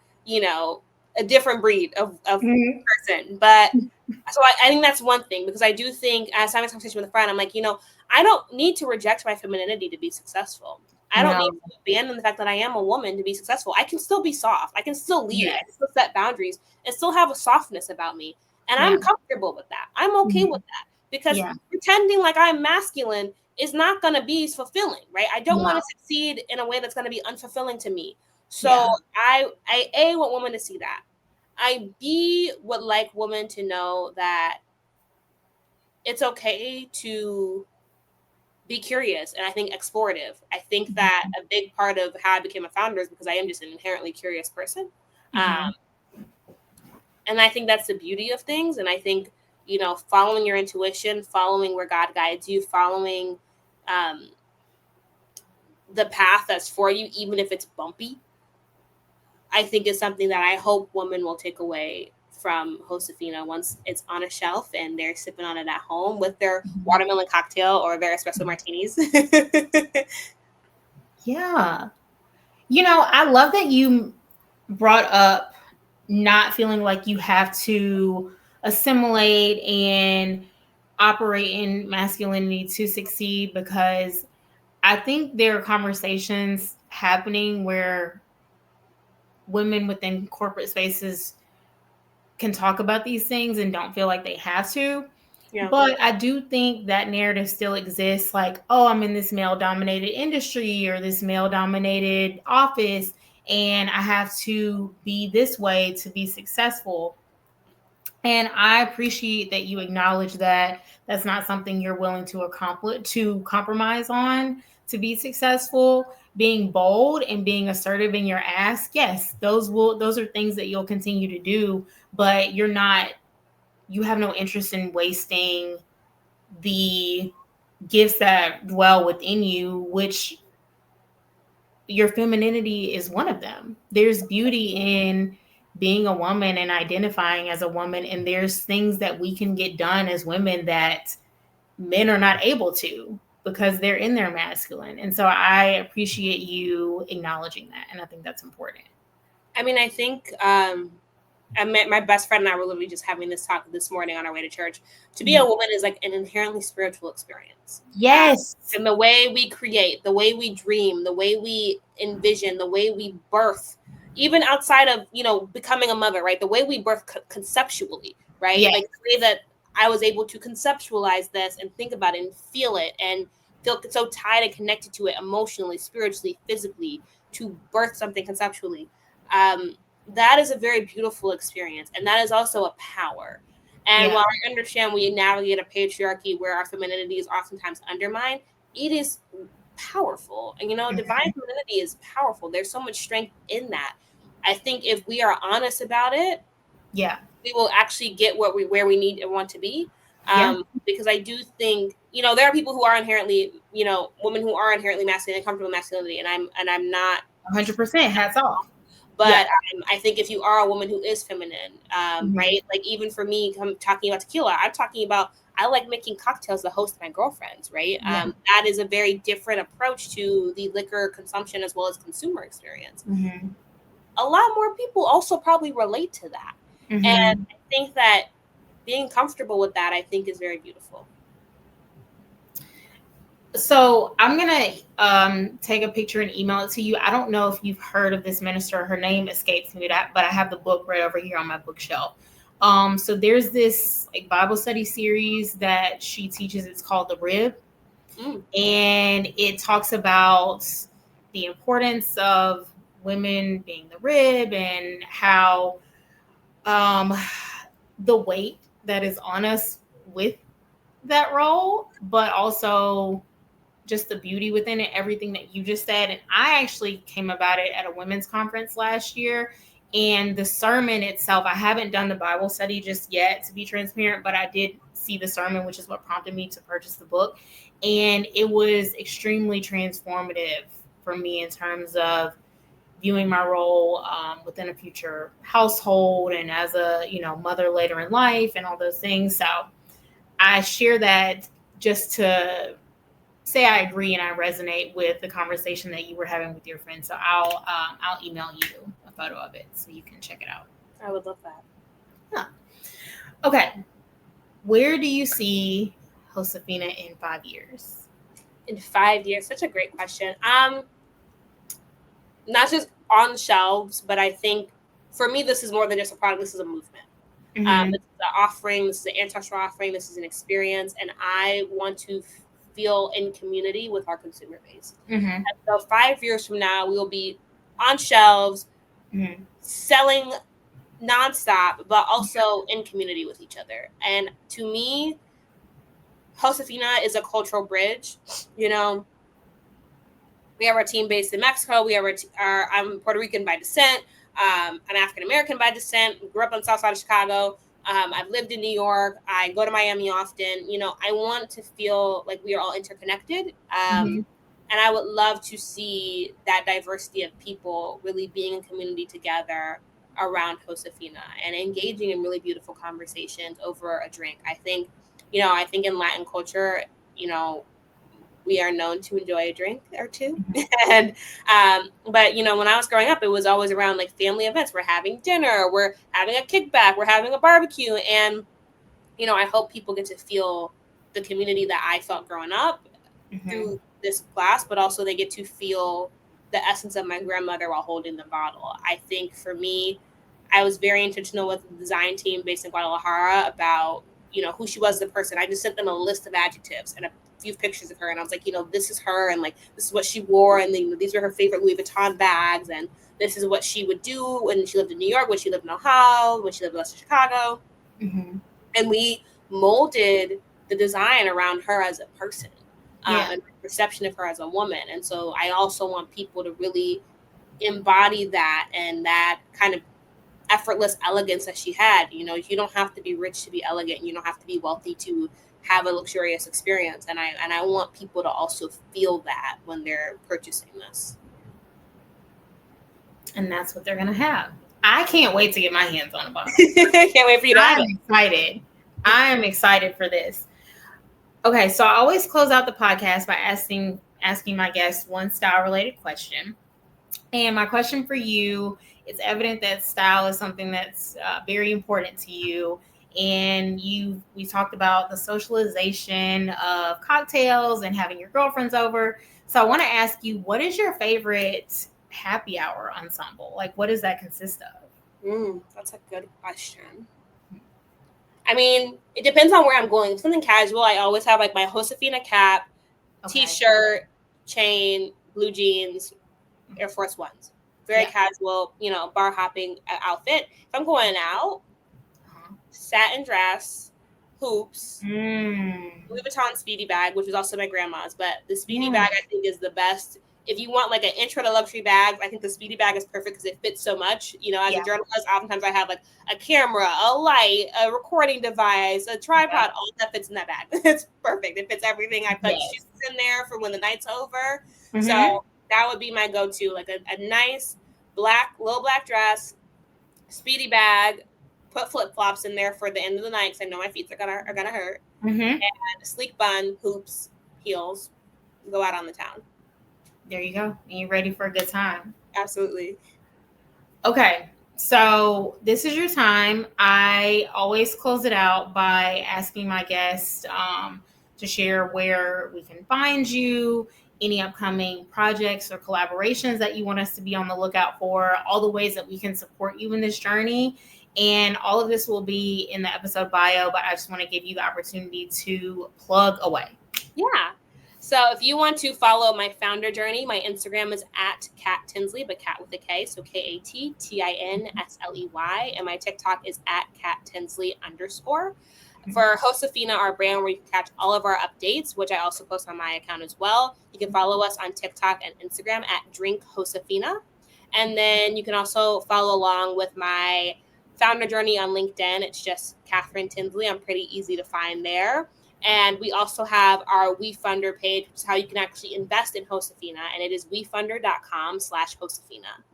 a different breed of Mhm. person. But so I think that's one thing because I do think as I have a conversation with a friend, I'm like, I don't need to reject my femininity to be successful. I don't No. need to abandon the fact that I am a woman to be successful. I can still be soft. I can still lead. I can Yes. still set boundaries and still have a softness about me. And Yeah. I'm comfortable with that. I'm okay Mhm. with that because Yeah. pretending like I'm masculine is not going to be fulfilling, right? I don't No. want to succeed in a way that's going to be unfulfilling to me. So Yeah. I A, want women to see that. I B, would like women to know that it's okay to be curious and I think explorative. I think that a big part of how I became a founder is because I am just an inherently curious person. Mhm. And I think that's the beauty of things. And I think, following your intuition, following where God guides you, following um, the path that's for you, even if it's bumpy, I think is something that I hope women will take away from Josefina once it's on a shelf and they're sipping on it at home with their Mhm. watermelon cocktail or their espresso martinis. Yeah. I love that you brought up not feeling like you have to assimilate and operate in masculinity to succeed, because I think there are conversations happening where women within corporate spaces can talk about these things and don't feel like they have to. Yeah. But I do think that narrative still exists, like, oh, I'm in this male dominated industry or this male dominated office, and I have to be this way to be successful. And I appreciate that you acknowledge that that's not something you're willing to accomplish, to compromise on to be successful. Being bold and being assertive in your ask, yes, those are things that you'll continue to do, but you have no interest in wasting the gifts that dwell within you, which your femininity is one of them. There's beauty in being a woman and identifying as a woman, and there's things that we can get done as women that men are not able to because they're in their masculine. And so I appreciate you acknowledging that, and I think that's important. I mean, I think I met my best friend and I were literally just having this talk this morning on our way to church. To be a woman is like an inherently spiritual experience. Yes. And the way we create, the way we dream, the way we envision, the way we birth, even outside of, becoming a mother, right? The way we birth conceptually, right? Yes. Like the way that I was able to conceptualize this and think about it and feel it and feel so tied and connected to it emotionally, spiritually, physically to birth something conceptually. Um, that is a very beautiful experience. And that is also a power. And Yeah. while I understand we navigate a patriarchy where our femininity is oftentimes undermined, it is powerful. And divine femininity is powerful. There's so much strength in that. I think if we are honest about it, Yeah. we will actually get where we need and want to be. Because I do think, there are people who are inherently, women who are inherently masculine and comfortable with masculinity, and I'm not 100%, hats off. But I think if you are a woman who is feminine, right? Like even for me, talking about tequila, I'm talking about I like making cocktails to host my girlfriends, right? That is a very different approach to the liquor consumption as well as consumer experience. A lot more people also probably relate to that. And I think that being comfortable with that, I think, is very beautiful. So I'm gonna take a picture and email it to you. I don't know if you've heard of this minister. Her name escapes me, but I have the book right over here on my bookshelf. So there's this like Bible study series that she teaches. It's called The Rib, and it talks about the importance of women being the rib and how the weight that is on us with that role, but also just the beauty within it, everything that you just said. And I actually came about it at a women's conference last year. And the sermon itself, I haven't done the Bible study just yet, to be transparent, but I did see the sermon, which is what prompted me to purchase the book. And it was extremely transformative for me in terms of viewing my role within a future household and as a mother later in life and all those things. So I share that just to say I agree and I resonate with the conversation that you were having with your friend. So I'll email you a photo of it so you can check it out. I would love that. Yeah. Okay. Where do you see Josefina in 5 years? In 5 years, such a great question. Not just on shelves, but I think for me, this is more than just a product. This is a movement. This is an offering. This is an ancestral offering. This is an experience, and I want to feel in community with our consumer base. And so 5 years from now, we will be on shelves, selling nonstop, but also in community with each other. And to me, Josefina is a cultural bridge. We have our team based in Mexico. We have I'm Puerto Rican by descent. I'm African American by descent. Grew up on the south side of Chicago. I've lived in New York. I go to Miami often. I want to feel like we are all interconnected. And I would love to see that diversity of people really being in community together around Josefina and engaging in really beautiful conversations over a drink. I think in Latin culture, we are known to enjoy a drink or two. And but when I was growing up, it was always around like family events. We're having dinner, we're having a kickback, we're having a barbecue. And I hope people get to feel the community that I felt growing up through this class, but also they get to feel the essence of my grandmother while holding the bottle. I think for me, I was very intentional with the design team based in Guadalajara about who she was as a person. I just sent them a list of adjectives and a few pictures of her, and I was like, this is her, and like this is what she wore, and then these were her favorite Louis Vuitton bags, and this is what she would do when she lived in New York, when she lived in Ohio, when she lived in West Chicago. And we molded the design around her as a person, and perception of her as a woman. And so I also want people to really embody that and that kind of effortless elegance that she had. You don't have to be rich to be elegant. You don't have to be wealthy to have a luxurious experience. And I want people to also feel that when they're purchasing this. And that's what they're going to have. I can't wait to get my hands on a bottle. Can't wait for you to have it. Excited. I am excited for this. Okay, so I always close out the podcast by asking my guests one style-related question. And my question for you, it's evident that style is something that's very important to you. And we talked about the socialization of cocktails and having your girlfriends over. So I want to ask you, what is your favorite happy hour ensemble? Like, what does that consist of? That's a good question. I mean, it depends on where I'm going. If something casual, I always have like my Josefina cap, t-shirt, chain, blue jeans, Air Force Ones. Very casual, bar hopping outfit. If I'm going out, satin dress, hoops, Louis Vuitton Speedy bag, which is also my grandma's, but the Speedy bag I think is the best if you want like an intro to luxury bags, I think the Speedy bag is perfect because it fits so much. You know, as a journalist, oftentimes I have like a camera, a light, a recording device, a tripod, all that fits in that bag. It's perfect. It fits everything. I put shoes in there for when the night's over. So that would be my go-to, like a nice little black dress, Speedy bag, put flip-flops in there for the end of the night because I know my feet are gonna hurt. And a sleek bun, hoops, heels, go out on the town. There you go. And you're ready for a good time. Absolutely. Okay. So this is your time. I always close it out by asking my guests to share where we can find you, any upcoming projects or collaborations that you want us to be on the lookout for, all the ways that we can support you in this journey. And all of this will be in the episode bio, but I just want to give you the opportunity to plug away. Yeah. So if you want to follow my founder journey, my Instagram is at Kat Tinsley, but Kat with a K, so KATTINSLEY. And my TikTok is at @Tinsley_. For Josefina, our brand, where you can catch all of our updates, which I also post on my account as well. You can follow us on TikTok and Instagram at @DrinkJosefina. And then you can also follow along with my founder journey on LinkedIn. It's just Katherine Tinsley. I'm pretty easy to find there. And we also have our WeFunder page, which is how you can actually invest in Josefina. And it is wefunder.com/Josefina.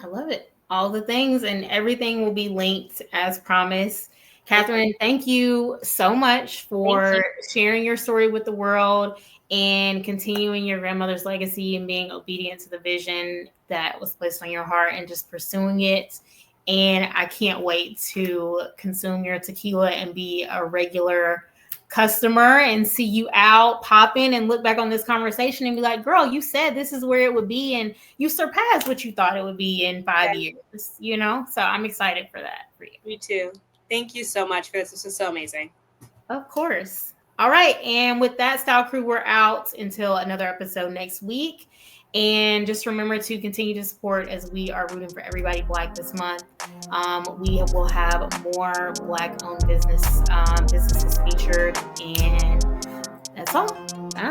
I love it. All the things and everything will be linked as promised. Katherine, thank you so much for sharing your story with the world and continuing your grandmother's legacy and being obedient to the vision that was placed on your heart and just pursuing it. And I can't wait to consume your tequila and be a regular customer and see you out popping and look back on this conversation and be like, girl, you said this is where it would be and you surpassed what you thought it would be in 5 years, you know? So I'm excited for that for you. Me too. Thank you so much for this. This is so amazing. Of course. All right. And with that, Style Crew, we're out until another episode next week. And just remember to continue to support as we are rooting for everybody Black this month. We will have more Black-owned businesses featured. And that's all. Bye.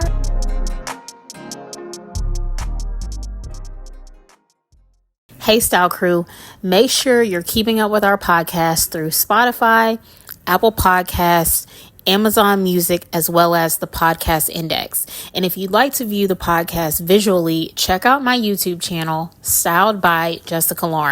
Hey, Style Crew, make sure you're keeping up with our podcast through Spotify, Apple Podcasts, Amazon Music, as well as the Podcast Index. And if you'd like to view the podcast visually, check out my YouTube channel, Styled by Jessica Lauren.